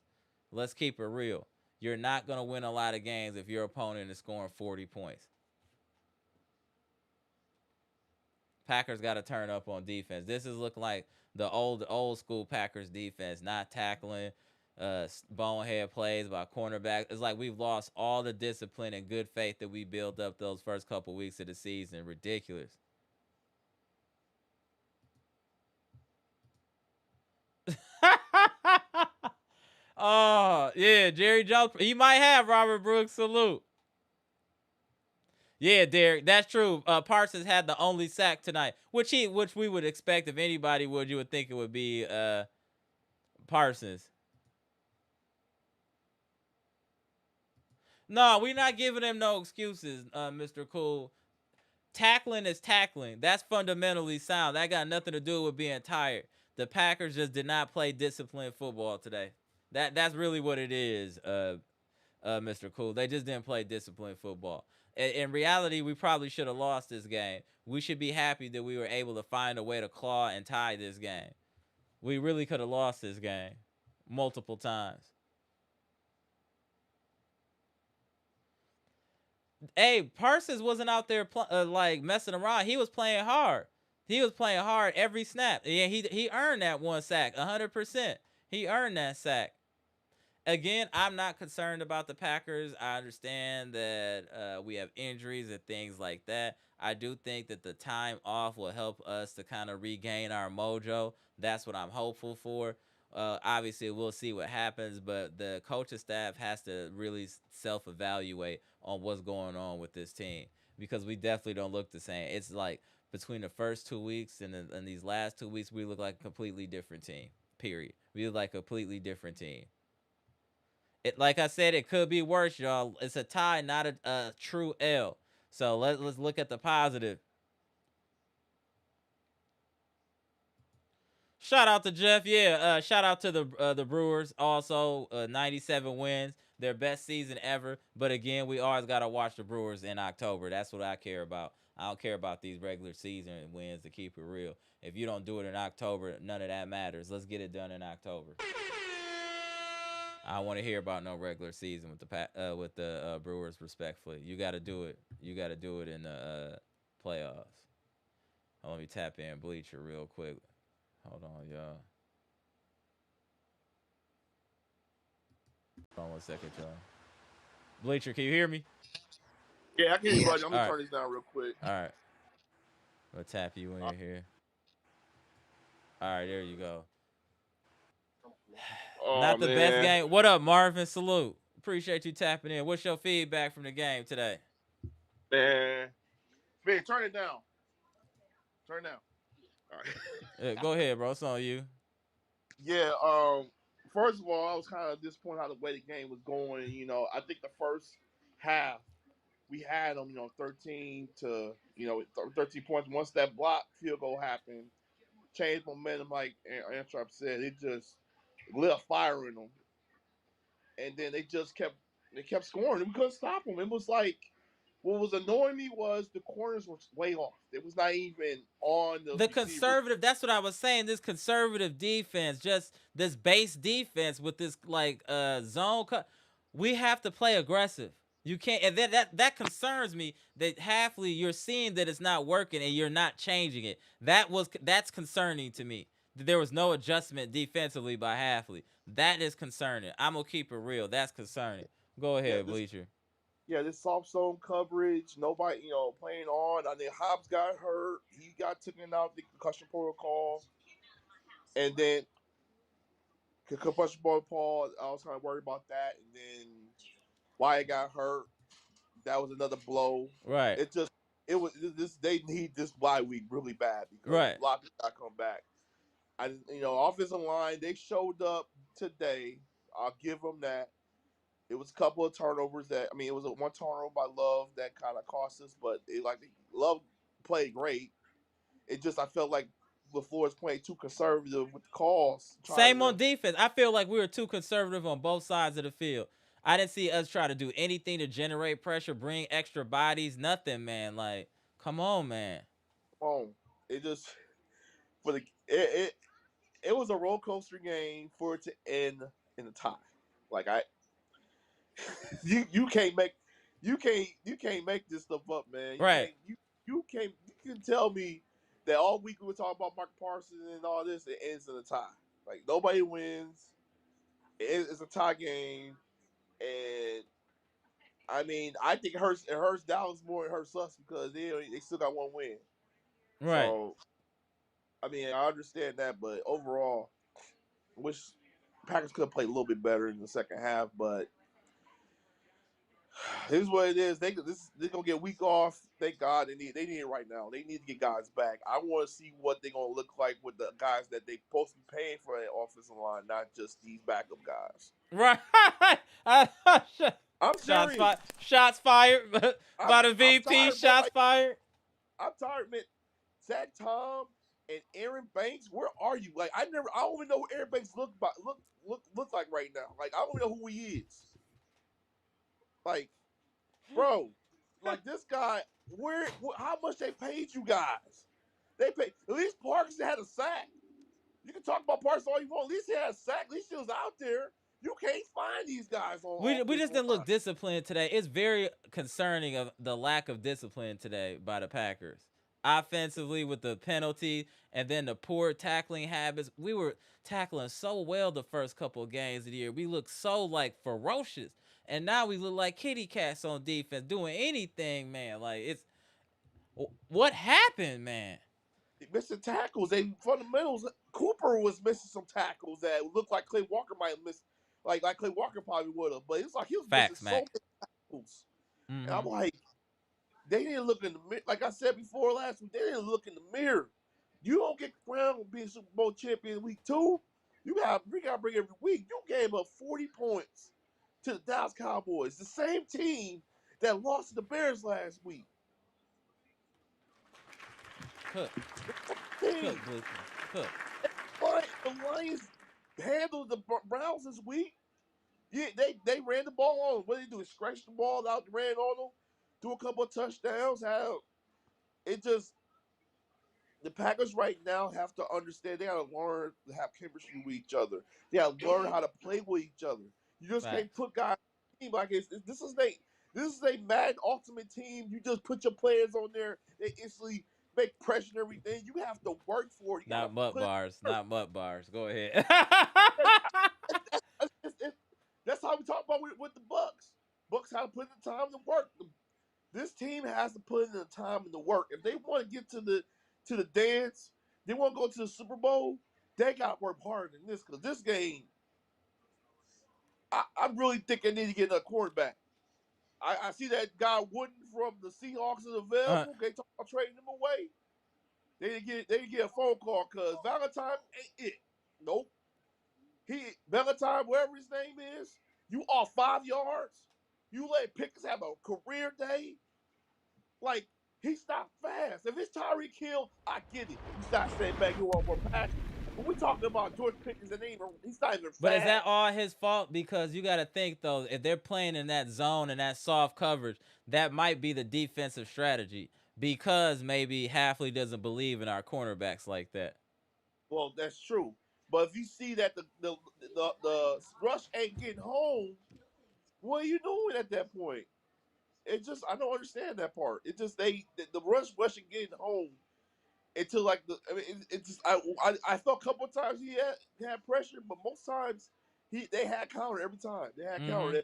S1: Let's keep it real. You're not going to win a lot of games if your opponent is scoring 40 points. Packers got to turn up on defense. This is looking like the old school Packers defense, not tackling, bonehead plays by cornerback. It's like we've lost all the discipline and good faith that we built up those first couple weeks of the season. Ridiculous. Oh, yeah, Jerry Jones. He might have Robert Brooks. Salute. Yeah, Derek, that's true. Parsons had the only sack tonight, which we would expect if anybody would. You would think it would be Parsons. No, we're not giving him no excuses, Mr. Cool. Tackling is tackling. That's fundamentally sound. That got nothing to do with being tired. The Packers just did not play disciplined football today. That's really what it is, Mr. Cool. They just didn't play disciplined football. In reality, we probably should have lost this game. We should be happy that we were able to find a way to claw and tie this game. We really could have lost this game multiple times. Hey, Parsons wasn't out there like messing around. He was playing hard. He was playing hard every snap. Yeah, he earned that one sack, 100%. He earned that sack. Again, I'm not concerned about the Packers. I understand that we have injuries and things like that. I do think that the time off will help us to kind of regain our mojo. That's what I'm hopeful for. Obviously, we'll see what happens, but the coaching staff has to really self-evaluate on what's going on with this team, because we definitely don't look the same. It's like between the first 2 weeks and these last 2 weeks, we look like a completely different team, period. We look like a completely different team. Like I said, it could be worse, y'all. It's a tie, not a true L. So let's look at the positive. Shout out to Jeff. Yeah, shout out to the Brewers. Also, 97 wins, their best season ever. But again, we always gotta watch the Brewers in October. That's what I care about. I don't care about these regular season wins, to keep it real. If you don't do it in October, none of that matters. Let's get it done in October. I don't want to hear about no regular season with the Brewers. Respectfully, you got to do it. You got to do it in the playoffs. Let me tap in Bleacher real quick. Hold on, y'all. Hold on 1 second, y'all. Bleacher, can you hear me?
S2: Yeah, I can hear you, buddy. I'm
S1: All
S2: gonna
S1: right.
S2: turn this down real quick.
S1: All right. I'll tap you when you're here. All right, there you go.
S2: Oh
S1: Not the best
S2: man,
S1: game. What up, Marvin? Salute. Appreciate you tapping in. What's your feedback from the game today?
S2: man, man, turn it down. Turn it down. All right.
S1: Go ahead, bro. It's on you.
S2: Yeah. First of all, I was kind of disappointed how the way the game was going. I think the first half we had them, 13 to 13 points. Once that block field goal happened, changed momentum. Like Antrop said, it just lit a fire in them, and then they kept scoring. And we couldn't stop them. It was like what was annoying me was the corners were way off. It was not even on the
S1: The
S2: receiver.
S1: conservative, that's what I was saying. This conservative defense, just this base defense with this like zone cut. We have to play aggressive. You can't, and then that concerns me that Halfley, you're seeing that it's not working and you're not changing it. That's concerning to me. There was no adjustment defensively by Halfley. That is concerning. I'm gonna keep it real. That's concerning. Go
S2: Yeah,
S1: ahead,
S2: this
S1: Bleacher.
S2: this soft zone coverage. Nobody, playing on. I mean, Hobbs got hurt. He got taken out the concussion protocol, and then concussion protocol. I was kind of worried about that, and then Wyatt got hurt. That was another blow.
S1: Right,
S2: It was this. They need this bye week really bad because
S1: right.
S2: a lot of people got to come back. Offensive line, they showed up today. I'll give them that. It was a couple of turnovers it was one turnover by Love that kind of cost us, but Love played great. It just I felt like LaFleur is playing too conservative with the calls, trying
S1: Same
S2: to
S1: on defense. I feel like we were too conservative on both sides of the field. I didn't see us try to do anything to generate pressure, bring extra bodies, nothing, man. Like, come on, man.
S2: come on. It just for the it was a roller coaster game for it to end in a tie. Like I you can't make you can't make this stuff up, man. You
S1: Right,
S2: can't you can tell me that all week we were talking about Micah Parsons and all this, it ends in a tie. Like nobody wins. It's a tie game, and I think it hurts Dallas more than it hurts us because they still got one win.
S1: right.
S2: So I understand that, but overall, I wish Packers could have played a little bit better in the second half, but here's what it is. They're gonna get a week off. Thank God they need it right now. They need to get guys back. I want to see what they're gonna look like with the guys that they supposed to be paying for that offensive line, not just these backup guys.
S1: Right.
S2: I'm
S1: Shots
S2: serious.
S1: fired. Shots fired
S2: I'm
S1: by the
S2: I'm
S1: VP.
S2: tired, bro.
S1: Shots
S2: Like
S1: fired.
S2: I'm tired, man. Zach Tom and Aaron Banks, where are you? Like I don't even know who Aaron Banks look like right now. Like I don't even know who he is. Like bro, like this guy, how much they paid you guys? They paid at least Parks had a sack. You can talk about Parks all you want. At least he had a sack. At least he was out there. You can't find these guys on
S1: We
S2: offensive
S1: just didn't
S2: line.
S1: look disciplined today. It's very concerning of the lack of discipline today by the Packers. Offensively with the penalty and then the poor tackling habits. We were tackling so well the first couple of games of the year. We looked so like ferocious. And now we look like kitty cats on defense doing anything, man. Like it's what happened, man?
S2: Missing tackles. They fundamentals. Cooper was missing some tackles that looked like Clay Walker might have missed. Like Clay Walker probably would have, but it's like he was missing
S1: Facts,
S2: so
S1: Mac.
S2: many tackles. And I'm
S1: Mm-hmm.
S2: like, they didn't look in the mirror. Like I said before last week, they didn't look in the mirror. You don't get crowned being Super Bowl champion week 2. We gotta bring every week. You gave up 40 points to the Dallas Cowboys, the same team that lost to the Bears last week.
S1: Cook,
S2: Team.
S1: Bleacher, Cook.
S2: The Lions handled the Browns this week. Yeah, they ran the ball on them. What did they do? Scratch the ball out, ran on them, threw a couple of touchdowns. How it just the Packers right now have to understand they gotta learn to have chemistry with each other. They gotta learn how to play with each other. You just can't
S1: Facts.
S2: put guys team like this is a Madden Ultimate Team. You just put your players on there. They instantly make pressure and everything. You have to work for it. You gotta
S1: Not butt
S2: put it.
S1: bars. Not butt bars. Go ahead.
S2: That's how we talk about with the Bucks. Bucks got to put in the time to work. This team has to put in the time and the work. If they want to get to the dance, they want to go to the Super Bowl. They got to work harder than this because this game, I really think they need to get another quarterback. I see that guy Wooden from the Seahawks is
S1: Uh,
S2: available. They talk about trading him away. They didn't get a phone call because Valentine ain't it. Nope. Valentine, whatever his name is, you off 5 yards. You let Pickens have a career day. Like, he's not fast. If it's Tyreek Hill, I get it. You start saying back, you want more passion. But we're talking about George Pickens and he's not even
S1: but is
S2: fast.
S1: that all his fault? Because you got to think though, if they're playing in that zone and that soft coverage, that might be the defensive strategy. Because maybe Halfley doesn't believe in our cornerbacks like that.
S2: Well, that's true. But if you see that the rush ain't getting home, what are you doing at that point? It just I don't understand that part. It just the rush ain't getting home until like it just I felt a couple of times he had pressure, but most times they had counter every time. They had counter.
S1: Mm-hmm.
S2: They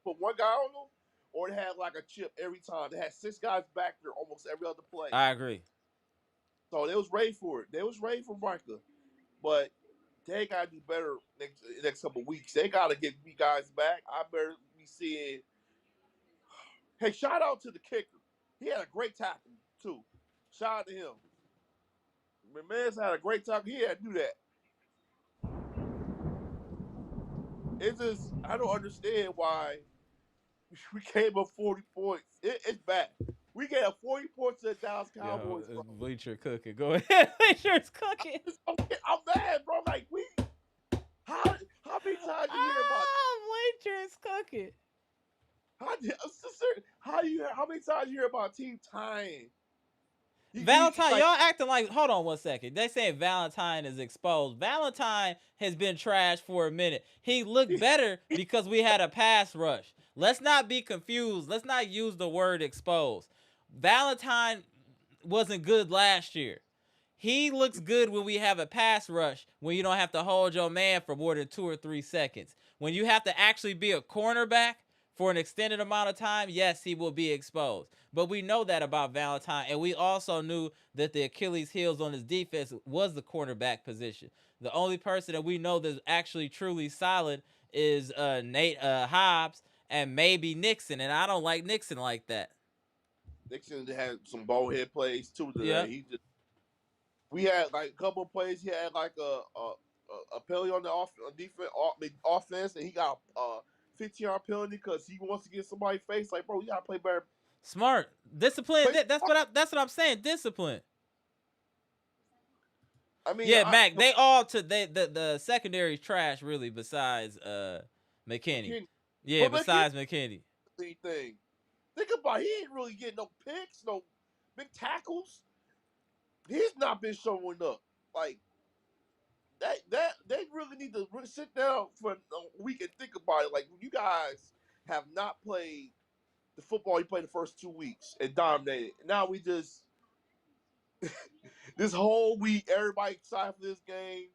S2: put one guy on them, or they had like a chip every time. They had 6 guys back there almost every other play.
S1: I agree.
S2: So they was ready for it. They was ready for Micah, but they gotta do better next couple of weeks. They gotta get me guys back. I better be seeing. Hey, shout out to the kicker. He had a great tackle too. Shout out to him. Ramirez had a great tackle. He had to do that. It's just I don't understand why we came up 40 points. It's bad. We gave up 40 points to the Dallas Cowboys,
S1: Yo,
S2: bro.
S1: Bleacher cooking. Go ahead. Bleacher's cooking.
S2: I'm mad, bro. Like how many times you hear about
S1: Bleacher is cooking.
S2: how many times you hear about team tying?
S1: Valentine, y'all acting like. Hold on 1 second. They saying Valentine is exposed. Valentine has been trashed for a minute. He looked better because we had a pass rush. Let's not be confused. Let's not use the word exposed. Valentine wasn't good last year. He looks good when we have a pass rush, when you don't have to hold your man for more than 2 or 3 seconds. When you have to actually be a cornerback for an extended amount of time, yes, he will be exposed. But we know that about Valentine, and we also knew that the Achilles heels on his defense was the cornerback position. The only person that we know that's actually truly solid is Nate Hobbs and maybe Nixon, and I don't like Nixon like that.
S2: Nixon had some ball head plays too
S1: Yeah.
S2: today. We had like a couple of plays. He had like a penalty on the offense, and he got a 15-yard penalty because he wants to get somebody's face. Like, bro, you gotta play better.
S1: Smart. Discipline. That's what I'm saying. Discipline.
S2: I mean,
S1: yeah, Mac. They all the secondary trash really. Besides McKinney. Yeah,
S2: but
S1: besides McKinney.
S2: Thing. Think about it, he ain't really getting no picks, no big tackles. He's not been showing up. Like that they really need to sit down for a week and think about it. Like you guys have not played the football you played the first 2 weeks and dominated. Now we just this whole week everybody excited for this game.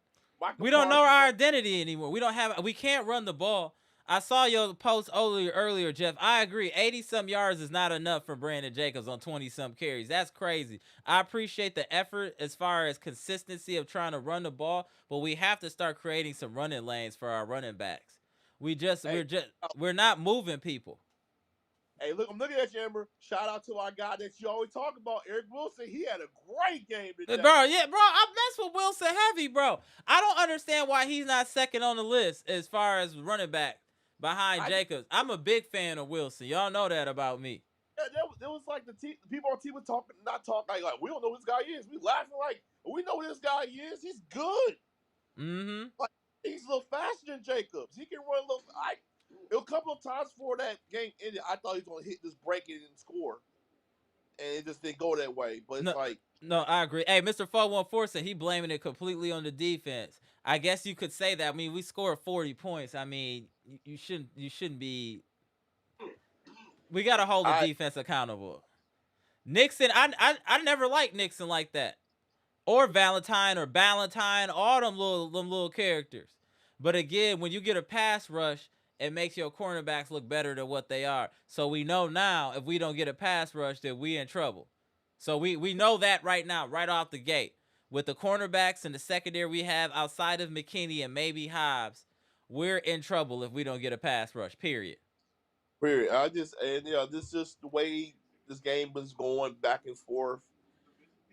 S1: We don't know our identity anymore. We can't run the ball. I saw your post earlier, Jeff. I agree. 80-some yards is not enough for Brandon Jacobs on 20-some carries. That's crazy. I appreciate the effort as far as consistency of trying to run the ball, but we have to start creating some running lanes for our running backs. We're not moving people.
S2: Hey, look, I'm looking at you, Amber. Shout out to our guy that you always talk about, Eric Wilson. He had a great game today.
S1: Bro, I mess with Wilson heavy, bro. I don't understand why he's not second on the list as far as running back behind Jacobs. I'm a big fan of Wilson. Y'all know that about me.
S2: Yeah, there was like the people on the team were not talking like we don't know who this guy is. We laughing like we know who this guy is. He's good.
S1: Mm-hmm.
S2: Like he's a little faster than Jacobs. He can run a little. It was a couple of times before that game ended, I thought he was going to hit this break and score. And it just didn't go that way. But it's
S1: No, I agree. Hey, Mr. 414 said he blaming it completely on the defense. I guess you could say that. I mean, we scored 40 points. I mean, you shouldn't be. We got to hold the defense accountable. Nixon, I never liked Nixon like that. Or Valentine, all them little characters. But again, when you get a pass rush it makes your cornerbacks look better than what they are. So we know now if we don't get a pass rush that we in trouble. So we know that right now, right off the gate. With the cornerbacks and the secondary we have outside of McKinney and maybe Hobbs, we're in trouble if we don't get a pass rush, period.
S2: Period. This is just the way this game was going back and forth.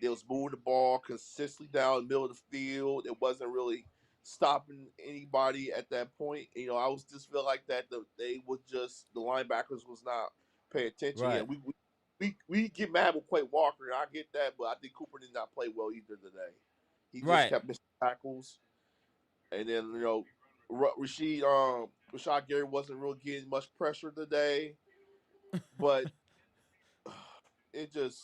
S2: They was moving the ball consistently down the middle of the field. It wasn't really stopping anybody at that point. I was just feel like that the linebackers was not paying attention. Yeah,
S1: Right.
S2: we get mad with Quay Walker, and I get that, but I think Cooper did not play well either today. He just
S1: Right.
S2: kept missing tackles, and then Rashad Gary wasn't really getting much pressure today, but it just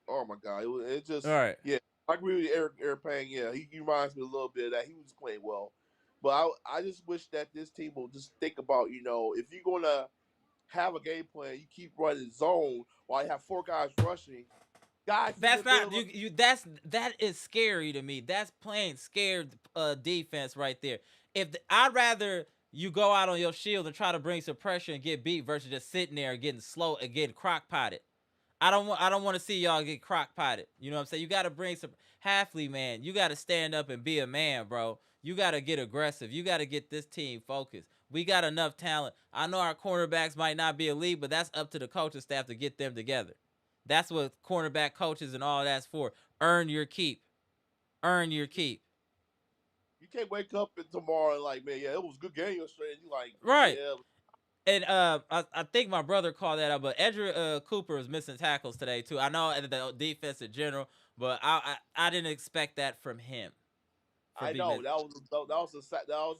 S2: oh my god, it
S1: All
S2: just
S1: right.
S2: yeah. I agree with Eric Payne. Yeah, he reminds me a little bit of that. He was playing well, but I just wish that this team will just think about if you're gonna have a game plan, you keep running zone while you have four guys rushing. Guys in the
S1: That's not
S2: middle.
S1: you. That is scary to me. That's playing scared defense right there. I'd rather you go out on your shield and try to bring some pressure and get beat versus just sitting there and getting slow and getting crock potted. I don't want to see y'all get crock potted. You know what I'm saying? You got to bring some Halfley, man. You got to stand up and be a man, bro. You got to get aggressive. You got to get this team focused. We got enough talent. I know our cornerbacks might not be elite, but that's up to the coaching staff to get them together. That's what cornerback coaches and all that's for. Earn your keep. Earn your keep.
S2: You can't wake up and tomorrow and like, man, yeah, it was a good game yesterday. And you like,
S1: Right.
S2: yeah,
S1: And I think my brother called that out, but Edger Cooper was missing tackles today too. I know the defense in general, but I didn't expect that from him. For
S2: I
S1: being
S2: know that was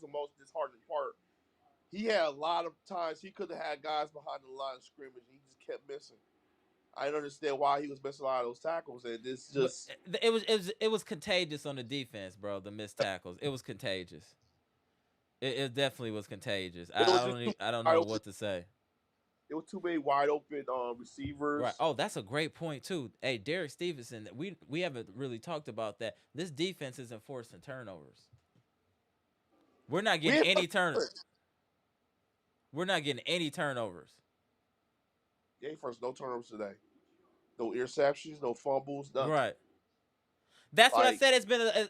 S2: the most disheartening part. He had a lot of times he could have had guys behind the line of scrimmage. He just kept missing. I don't understand why he was missing a lot of those tackles, and this
S1: but
S2: just
S1: it was contagious on the defense, bro. The missed tackles, it was contagious. It definitely was contagious.
S2: it was
S1: I
S2: just
S1: don't
S2: too
S1: I don't
S2: wide
S1: know
S2: open.
S1: what to say.
S2: It was too many wide open
S1: Right.
S2: receivers.
S1: Oh, that's a great point too. Hey, Derek Stevenson. We haven't really talked about that. This defense isn't forcing turnovers. We're not
S2: We
S1: getting
S2: ain't
S1: any
S2: forced
S1: turn.
S2: turnovers.
S1: We're not getting any turnovers.
S2: They ain't forced no turnovers today. No interceptions, no fumbles, nothing.
S1: Right. That's what I
S2: Like
S1: said.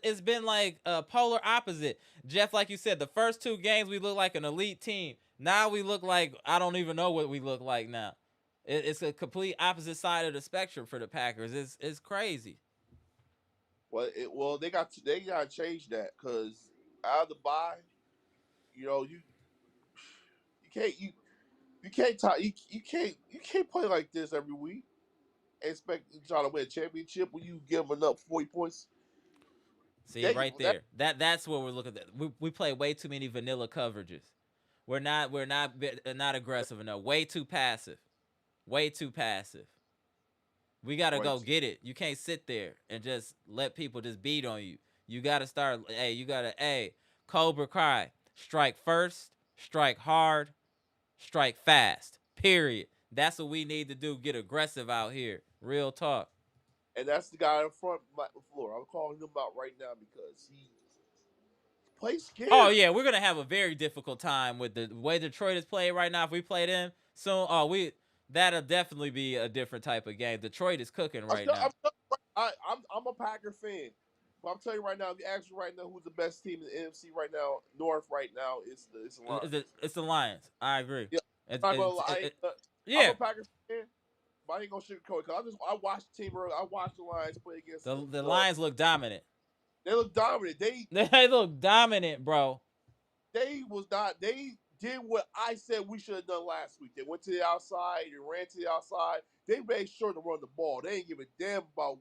S1: It's been like polar opposite. Jeff, like you said, the first two games we look like an elite team. Now we look like I don't even know what we look like now. It's a complete opposite side of the spectrum for the Packers. It's crazy.
S2: they got to change that because out of the bye, you can't you can't play like this every week and expect to try to win a championship when you give them enough 40 points.
S1: See
S2: They
S1: right
S2: that
S1: there. That's what we're looking at. We play way too many vanilla coverages. We're not aggressive enough. Way too passive. Way too passive. We gotta
S2: right.
S1: go get it. You can't sit there and just let people just beat on you. You gotta start. Hey, Cobra Kai. Strike first. Strike hard. Strike fast. Period. That's what we need to do. Get aggressive out here. Real talk.
S2: And that's the guy in front of the floor. I'm calling him out right now because he plays
S1: Oh
S2: scared.
S1: yeah, we're gonna have a very difficult time with the way Detroit is playing right now. If we play them soon, that'll definitely be a different type of game. Detroit is cooking
S2: I'm
S1: right
S2: still,
S1: now.
S2: I'm, still, I'm a Packer fan, but I'm telling you right now, if you ask me right now, who's the best team in the NFC right now, North right now, it's the Lions.
S1: It's the Lions. I agree.
S2: Yeah,
S1: It,
S2: I'm not
S1: it,
S2: gonna lie.
S1: it,
S2: I'm
S1: a
S2: a Packers fan, but I ain't gonna sugarcoat it because I watched the team earlier. I watched the Lions play against
S1: the
S2: the
S1: Lions look dominant.
S2: they look dominant. They
S1: They look dominant, bro.
S2: they was not they did what I said we should have done last week. They went to the outside and ran to the outside. They made sure to run the ball. They ain't give a damn about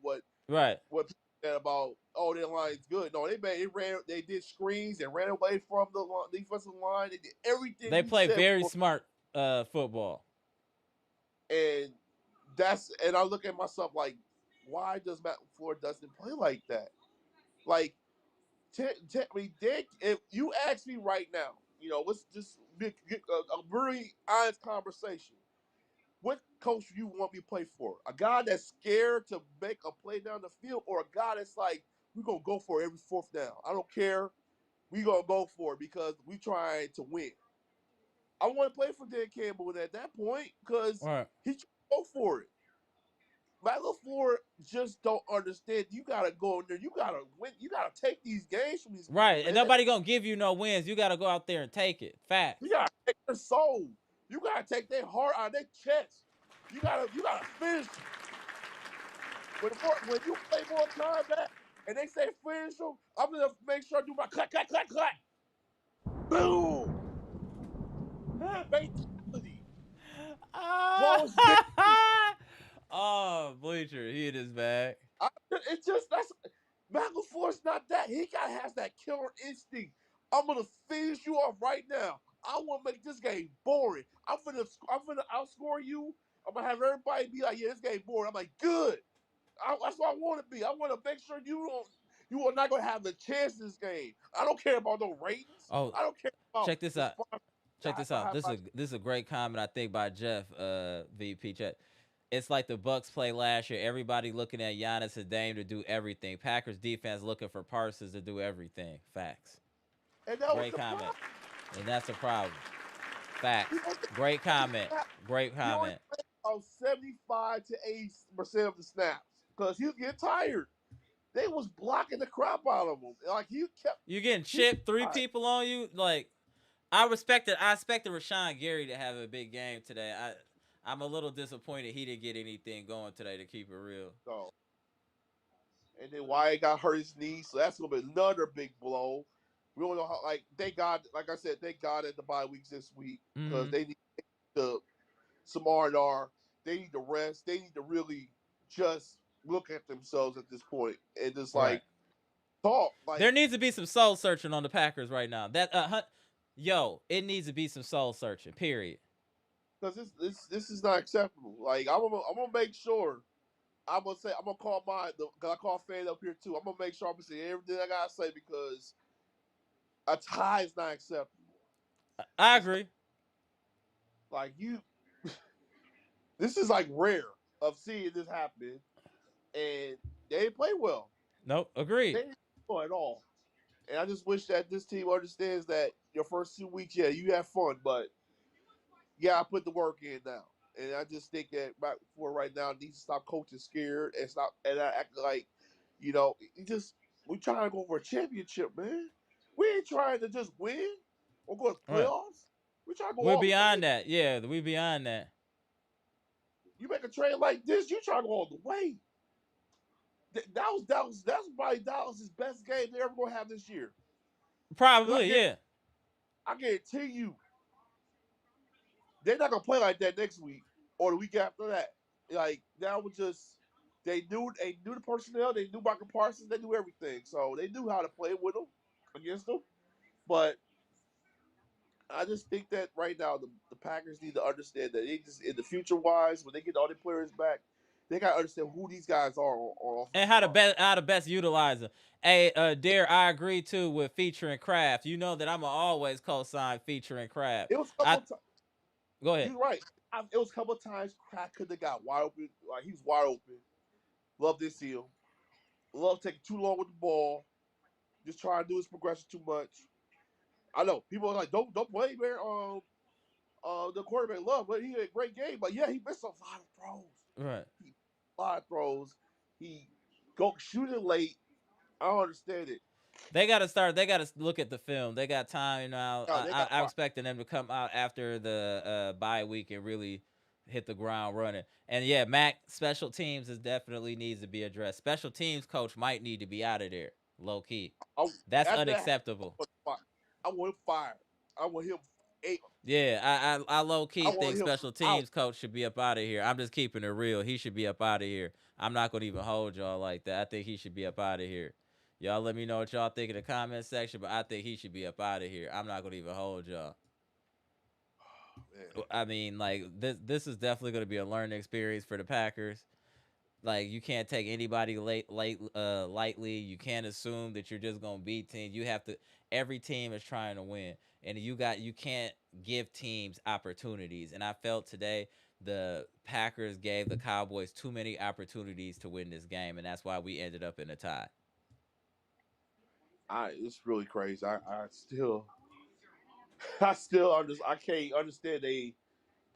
S1: Right.
S2: what people said about their line's good. No, they did screens and ran away from the defensive line. They did everything
S1: They
S2: we
S1: play
S2: said.
S1: very smart football.
S2: And I look at myself like, why does Matt Floyd doesn't play like that? Like, I mean, if you ask me right now, let's just get a very honest conversation. What coach do you want me to play for? A guy that's scared to make a play down the field, or a guy that's like, we're gonna go for it every fourth down. I don't care. We gonna go for it because we trying to win. I want to play for Dan Campbell at that point because
S1: Right.
S2: he can go for it. Matt LaFleur just don't understand. You gotta go in there. You gotta win. You gotta take these games from these people,
S1: Right. And
S2: man.
S1: nobody gonna give you no wins. You gotta go out there and take it.
S2: You
S1: Facts.
S2: gotta take their soul. You gotta take their heart out of their chest. You gotta finish when you play more combat and they say finish them. I'm gonna make sure I do my cut, cut, cut, cut. Boom. Fatality. Flawless victory.
S1: Oh, Bleacher, he in his bag.
S2: It's just that's Michael Force not that. He gotta have that killer instinct. I'm gonna finish you off right now. I want to make this game boring. I'm gonna outscore you. I'm gonna have everybody be like, yeah, this game boring. I'm like, good. That's what I want to be. I want to make sure you are not gonna have the chance in this game. I don't care about no ratings.
S1: Oh,
S2: I don't care about
S1: check this
S2: the
S1: out.
S2: sponsor.
S1: Check this out. This is a great comment I think by Jeff VP chat. It's like the Bucks play last year. Everybody looking at Giannis and Dame to do everything. Packers defense looking for Parsons to do everything. Facts.
S2: And that was
S1: Great
S2: the
S1: comment.
S2: problem.
S1: And that's a problem. Facts.
S2: He only,
S1: Great comment. Great
S2: he only
S1: comment.
S2: played about 75 to 80% of the snaps because he was getting tired. They was blocking the crap out of him. Like he kept
S1: You getting
S2: he
S1: chipped, three
S2: tried.
S1: people on you. Like I expected Rashawn Gary to have a big game today. I'm a little disappointed he didn't get anything going today, to keep it real.
S2: So, and then Wyatt got hurt his knee, so that's gonna be another big blow. We don't know how. Like they got, like I said, they got at the bye weeks this week because
S1: Mm-hmm.
S2: they need to some R&R. They need to rest. They need to really just look at themselves at this point and just
S1: Right.
S2: like talk. Like
S1: There needs to be some soul searching on the Packers right now. Yo, it needs to be some soul searching. Period.
S2: because this is not acceptable. Like I'm gonna make sure. I'm gonna say I'm gonna call cause I call fan up here too. I'm gonna make sure I'm gonna say everything I gotta say because a tie is not acceptable.
S1: I
S2: It's not
S1: agree.
S2: like you. This is like rare of seeing this happen, and they didn't play well.
S1: Nope.
S2: They
S1: Agreed.
S2: didn't play well at all. And I just wish that this team understands that your first 2 weeks, yeah, you have fun, but yeah, I put the work in now. And I just think that right for right now needs to stop coaching scared and stop and act like, we trying to go for a championship, man. We ain't trying to just win or go to
S1: Right.
S2: playoffs. We trying to go
S1: We're
S2: all the way.
S1: beyond that. Yeah, we beyond that.
S2: You make a trade like this, you try to go all the way. That's probably Dallas's best game they're ever gonna have this year. Cause
S1: Probably, yeah.
S2: I guarantee you, they're not gonna play like that next week or the week after that. Like that was just they knew the personnel, they knew Michael Parsons, they knew everything, so they knew how to play with them against them. But I just think that right now the Packers need to understand that they just in the future wise when they get all their players back, they gotta understand who these guys are on
S1: And
S2: offensive line.
S1: how to best utilize them. Hey, Dear, I agree too with featuring Kraft. You know that I'm always co-sign featuring Kraft.
S2: It was a
S1: I
S2: couple times.
S1: Go ahead.
S2: You're right. It was a couple of times Crack could have got wide open. Like he was wide open. Love this heel. Love taking too long with the ball. Just trying to do his progression too much. I know people are like, don't blame man. The quarterback Love, but he had a great game. But yeah, he missed a lot of throws.
S1: Right.
S2: A lot of throws. He go shooting late. I don't understand it.
S1: They got to start. They got to look at the film. They got time now.
S2: No, they got
S1: I'm
S2: fired.
S1: expecting them to come out after the bye week and really hit the ground running. And yeah, Mac special teams is definitely needs to be addressed. Special teams coach might need to be out of there, low key.
S2: I,
S1: That's
S2: after that,
S1: unacceptable.
S2: I want him fired. I want him.
S1: Yeah, I low
S2: I
S1: key
S2: want
S1: think
S2: him
S1: special
S2: out.
S1: teams coach should be up out of here. I'm just keeping it real. He should be up out of here. I'm not gonna even hold y'all like that. I think he should be up out of here. Y'all let me know what y'all think in the comment section, but I think he should be up out of here. I'm not gonna even hold y'all.
S2: Man.
S1: I mean, like this is definitely gonna be a learning experience for the Packers. Like you can't take anybody lightly. You can't assume that you're just gonna beat teams. You have to. Every team is trying to win, and you can't give teams opportunities. And I felt today the Packers gave the Cowboys too many opportunities to win this game, and that's why we ended up in a tie.
S2: It's really crazy. I still I can't understand they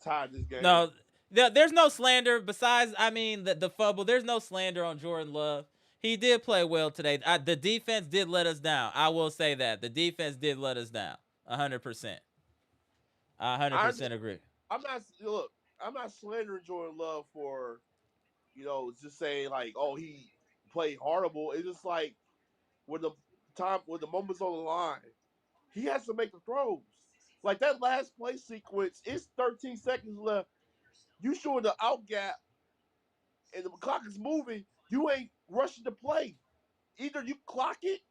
S2: tied this game.
S1: No, there's no slander besides. I mean, the fumble. There's no slander on Jordan Love. He did play well today. The defense did let us down. I will say that the defense did let us down. 100%. I
S2: I
S1: 100% agree.
S2: I'm not look. I'm not slandering Jordan Love for just saying like, oh, he played horrible. It's just like when the moment's on the line, he has to make the throws. Like that last play sequence, it's 13 seconds left. You showing the out gap and the clock is moving. You ain't rushing the play. Either you clock it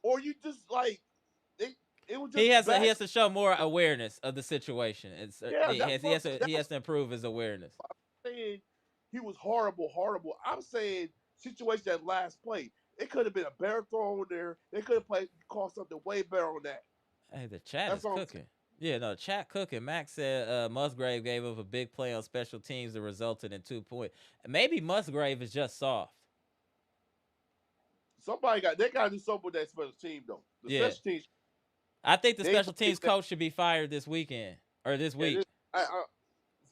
S2: or you just like it. It was
S1: He
S2: just
S1: has to he
S2: bad.
S1: has to show more awareness of the situation. It's
S2: Yeah,
S1: he
S2: that's
S1: has he
S2: what
S1: has to
S2: that's
S1: he has to improve his awareness.
S2: saying. He was horrible, horrible. I'm saying situation that last play. It could have been a better throw on there. They could have played called something way better on that.
S1: Hey, the chat
S2: That's
S1: is
S2: all I'm saying.
S1: cooking. Yeah, no, chat cooking. Max said Musgrave gave up a big play on special teams that resulted in 2 points. Maybe Musgrave is just soft.
S2: They got to do something with that special team though. The
S1: Yeah,
S2: special teams
S1: I think the
S2: they ain't
S1: special
S2: playing
S1: teams
S2: that.
S1: coach should be fired this weekend or this
S2: Yeah,
S1: week.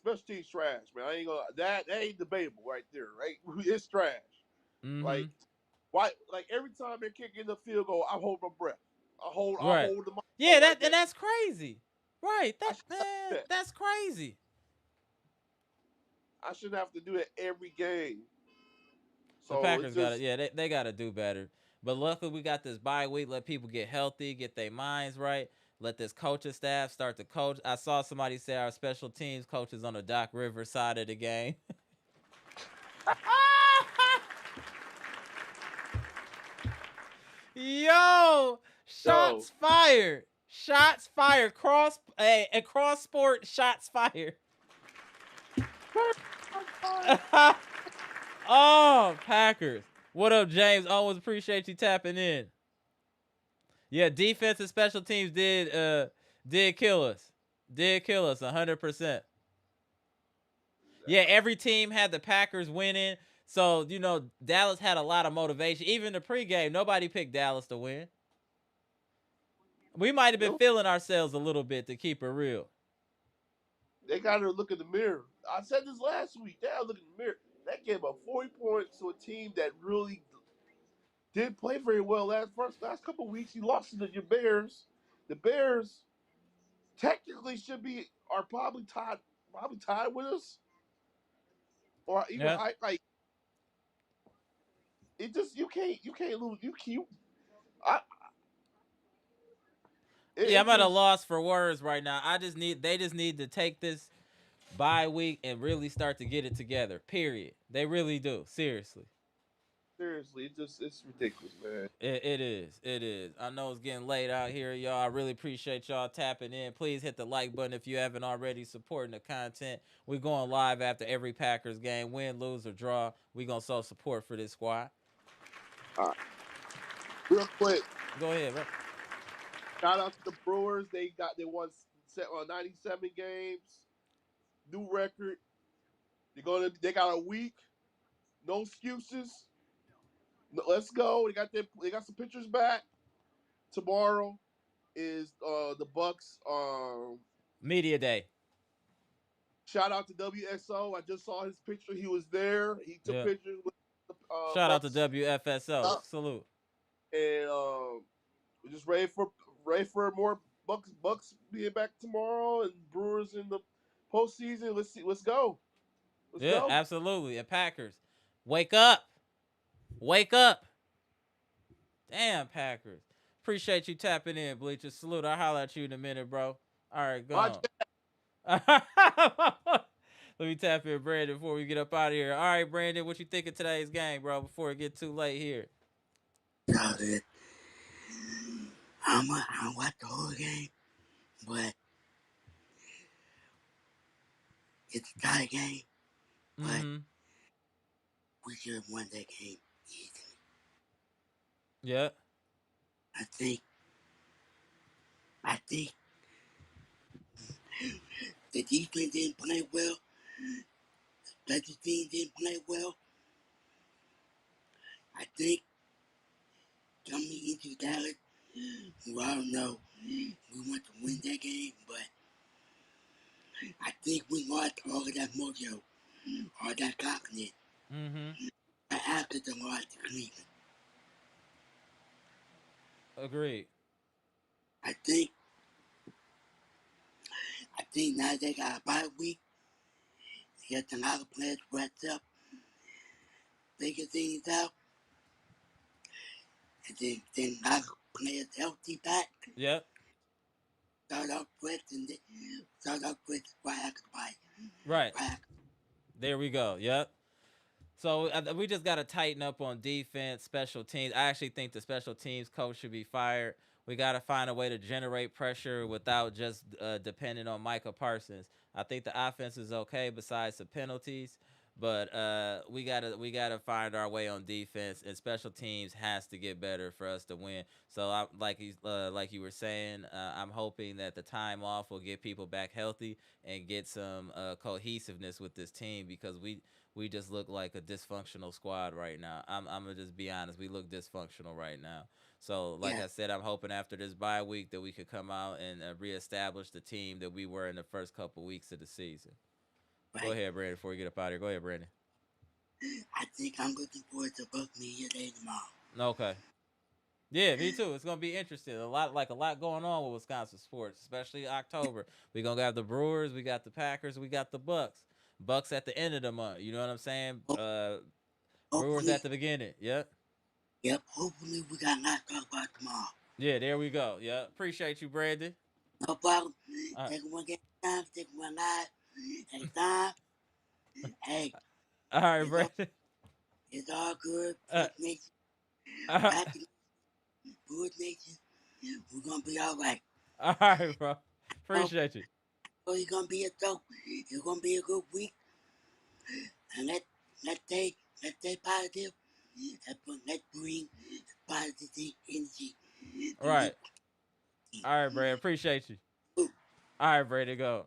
S2: special teams trash, man. I ain't gonna that ain't debatable right there, right? It's trash.
S1: Mm-hmm.
S2: Like why? Like every time they're kicking the field goal, I hold my breath. I
S1: Right.
S2: hold the
S1: Yeah,
S2: microphone right
S1: that
S2: there.
S1: and that's crazy. Right.
S2: I
S1: That
S2: should not do
S1: man,
S2: that.
S1: that's crazy.
S2: I shouldn't have to do that every game.
S1: The
S2: So it's
S1: Packers got to
S2: just
S1: yeah, they got to do better. But luckily we got this bye week. Let people get healthy, get their minds right. Let this coaching staff start to coach. I saw somebody say our special teams coaches on the Doc Rivers side of the game. Yo,
S2: yo.
S1: shots fired. Shots fired. Cross sport shots fired. Oh, Packers. What up, James? Always appreciate you tapping in. Yeah, defense and special teams did kill us. Did kill us 100%. Yeah, every team had the Packers winning. So, Dallas had a lot of motivation. Even the pregame, nobody picked Dallas to win. We might have been feeling ourselves a little bit to keep it real.
S2: They got to look in the mirror. I said this last week. They got to look in the mirror. That gave up 40 points to a team that really didn't play very well last couple of weeks. You lost to the Bears. The Bears technically are probably tied with us, or even
S1: Yeah.
S2: high. Like it just you can't lose. I
S1: Yeah,
S2: it
S1: I'm at a
S2: just
S1: loss for words right now. They just need to take this bye week and really start to get it together. Period. They really do. Seriously.
S2: seriously it's ridiculous, man.
S1: It is. It is. I know it's getting late out here, y'all. I really appreciate y'all tapping in. Please hit the like button if you haven't already supporting the content. We're going live after every Packers game, win, lose, or draw. We're going to show support for this squad.
S2: All right, real quick.
S1: Go ahead, bro.
S2: Shout out to the Brewers. They won 97 games, new record. They got a week, no excuses. Let's go. They got some pictures back. Tomorrow is the Bucks.
S1: Media day.
S2: Shout out to WSO. I just saw his picture. He was there. He took
S1: Yeah.
S2: pictures with the
S1: Shout out to
S2: Bucks.
S1: WFSO. Salute.
S2: And we're just ready for more Bucks being back tomorrow and Brewers in the postseason. Let's see. Let's go. Let's
S1: Yeah,
S2: go.
S1: absolutely. And Packers, wake up. Wake up. Damn, Packers. Appreciate you tapping in, Bleachers. Salute. I'll holler at you in a minute, bro. All right, go on. Let me tap in Brandon before we get up out of here. All right, Brandon, what you think of today's game, bro, before it get too late here?
S3: Good. I watched the whole game, but it's a tie game. But
S1: Mm-hmm.
S3: we should have won that game easily.
S1: Yeah.
S3: I think the defense didn't play well. Special teams didn't play well. I think coming into Dallas, well, I don't know. We want to win that game, but I think we lost all of that mojo, all that confidence
S1: Mm-hmm.
S3: after the loss to Cleveland.
S1: Agreed.
S3: I think I think now they got a bye week. They got a lot of players rest up, figure things out, and then a lot of players healthy back.
S1: Yep.
S3: Start off with and then start off with right after the bye.
S1: Right.
S3: Right after.
S1: There we go. Yep. So we just got to tighten up on defense, special teams. I actually think the special teams coach should be fired. We got to find a way to generate pressure without just depending on Micah Parsons. I think the offense is okay besides the penalties, but we gotta find our way on defense, and special teams has to get better for us to win. So like you were saying, I'm hoping that the time off will get people back healthy and get some cohesiveness with this team, because we just look like a dysfunctional squad right now. I'm gonna just be honest. We look dysfunctional right now. So, like
S3: Yeah,
S1: I said, I'm hoping after this bye week that we could come out and reestablish the team that we were in the first couple weeks of the season. Go
S3: right.
S1: ahead, Brandon. Before we get up out of here, go ahead, Brandon.
S3: I think I'm looking forward to both media day tomorrow.
S1: Okay. Yeah, me too. It's gonna be interesting. A lot going on with Wisconsin sports, especially October. We gonna have the Brewers, we got the Packers, we got the Bucks. Bucks at the end of the month. You know what I'm saying? Brewers
S3: Hopefully,
S1: at the beginning. Yep.
S3: yep. Hopefully we got a lot to talk about tomorrow.
S1: Yeah, there we go. Yeah. Appreciate you, Brandon.
S3: No problem.
S1: Uh,
S3: Take one game at a time. Take one live at a time. Hey,
S1: all right,
S3: it's all
S1: Brandon.
S3: it's all good.
S1: Uh,
S3: Buck Nation,
S1: uh,
S3: Packer, Bull Nation. We're gonna be all right.
S1: all right, bro.
S3: Oh,
S1: Appreciate you.
S3: it's gonna be a dope. It's gonna be a good week. And let's stay positive. Let's bring positive energy
S1: All
S3: to this
S1: right.
S3: team.
S1: All right, Brandon. Appreciate you.
S3: Ooh,
S1: All right, Brandon. Go.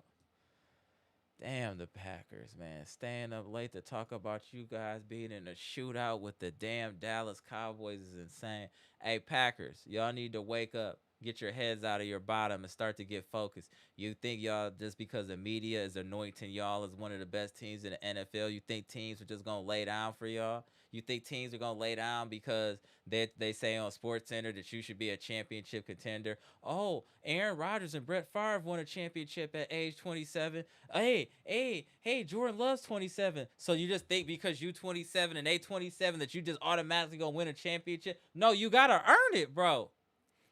S1: Damn, the Packers, man. Staying up late to talk about you guys being in a shootout with the damn Dallas Cowboys is insane. Hey, Packers, y'all need to wake up. Get your heads out of your bottom and start to get focused. You think y'all, just because the media is anointing y'all as one of the best teams in the NFL, you think teams are just going to lay down for y'all? You think teams are going to lay down because they say on SportsCenter that you should be a championship contender? Oh, Aaron Rodgers and Brett Favre won a championship at age 27. Hey, Jordan Love's 27. So you just think because you 27 and they 27 that you just automatically gonna win a championship? No, you gotta earn it, bro.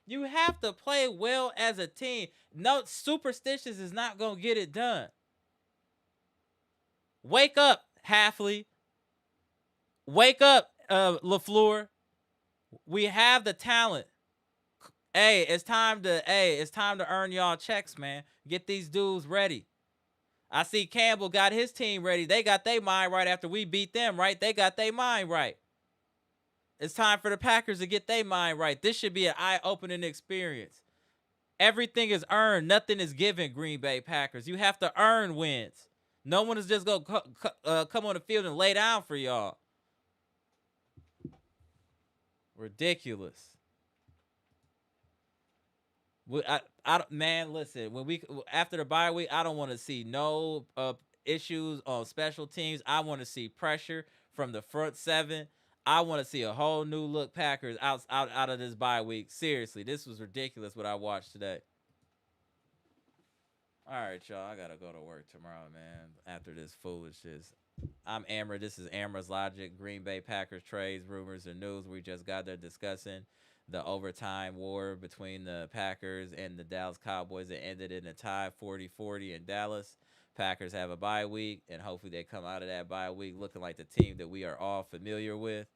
S1: You have to play well as a team. No, superstitious is not gonna get it done. Wake up, Halfley. Wake up, LaFleur. We have the talent. It's time to earn y'all checks, man. Get these dudes ready. I see Campbell got his team ready. They got their mind right after we beat them, right? They got their mind right. It's time for the Packers to get their mind right. This should be an eye-opening experience. Everything is earned. Nothing is given, Green Bay Packers. You have to earn wins. No one is just going to come on the field and lay down for y'all. Ridiculous. Man, listen. When we after the bye week, I don't want to see no issues on special teams. I want to see pressure from the front seven. I want to see a whole new look Packers out of this bye week. Seriously, this was ridiculous what I watched today. All right, y'all. I gotta go to work tomorrow, man. After this foolishness. I'm Amara. This is Amara's Logic. Green Bay Packers trades, rumors, and news. We just got there discussing the overtime war between the Packers and the Dallas Cowboys that ended in a tie 40-40 in Dallas. Packers have a bye week, and hopefully they come out of that bye week looking like the team that we are all familiar with.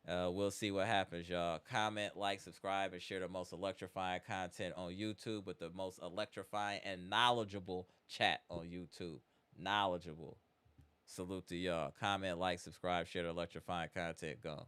S1: We'll see what happens, y'all. Comment, like, subscribe, and share the most electrifying content on YouTube with the most electrifying and knowledgeable chat on YouTube. Knowledgeable. Salute to y'all. Comment, like, subscribe, share the electrifying content. Gone.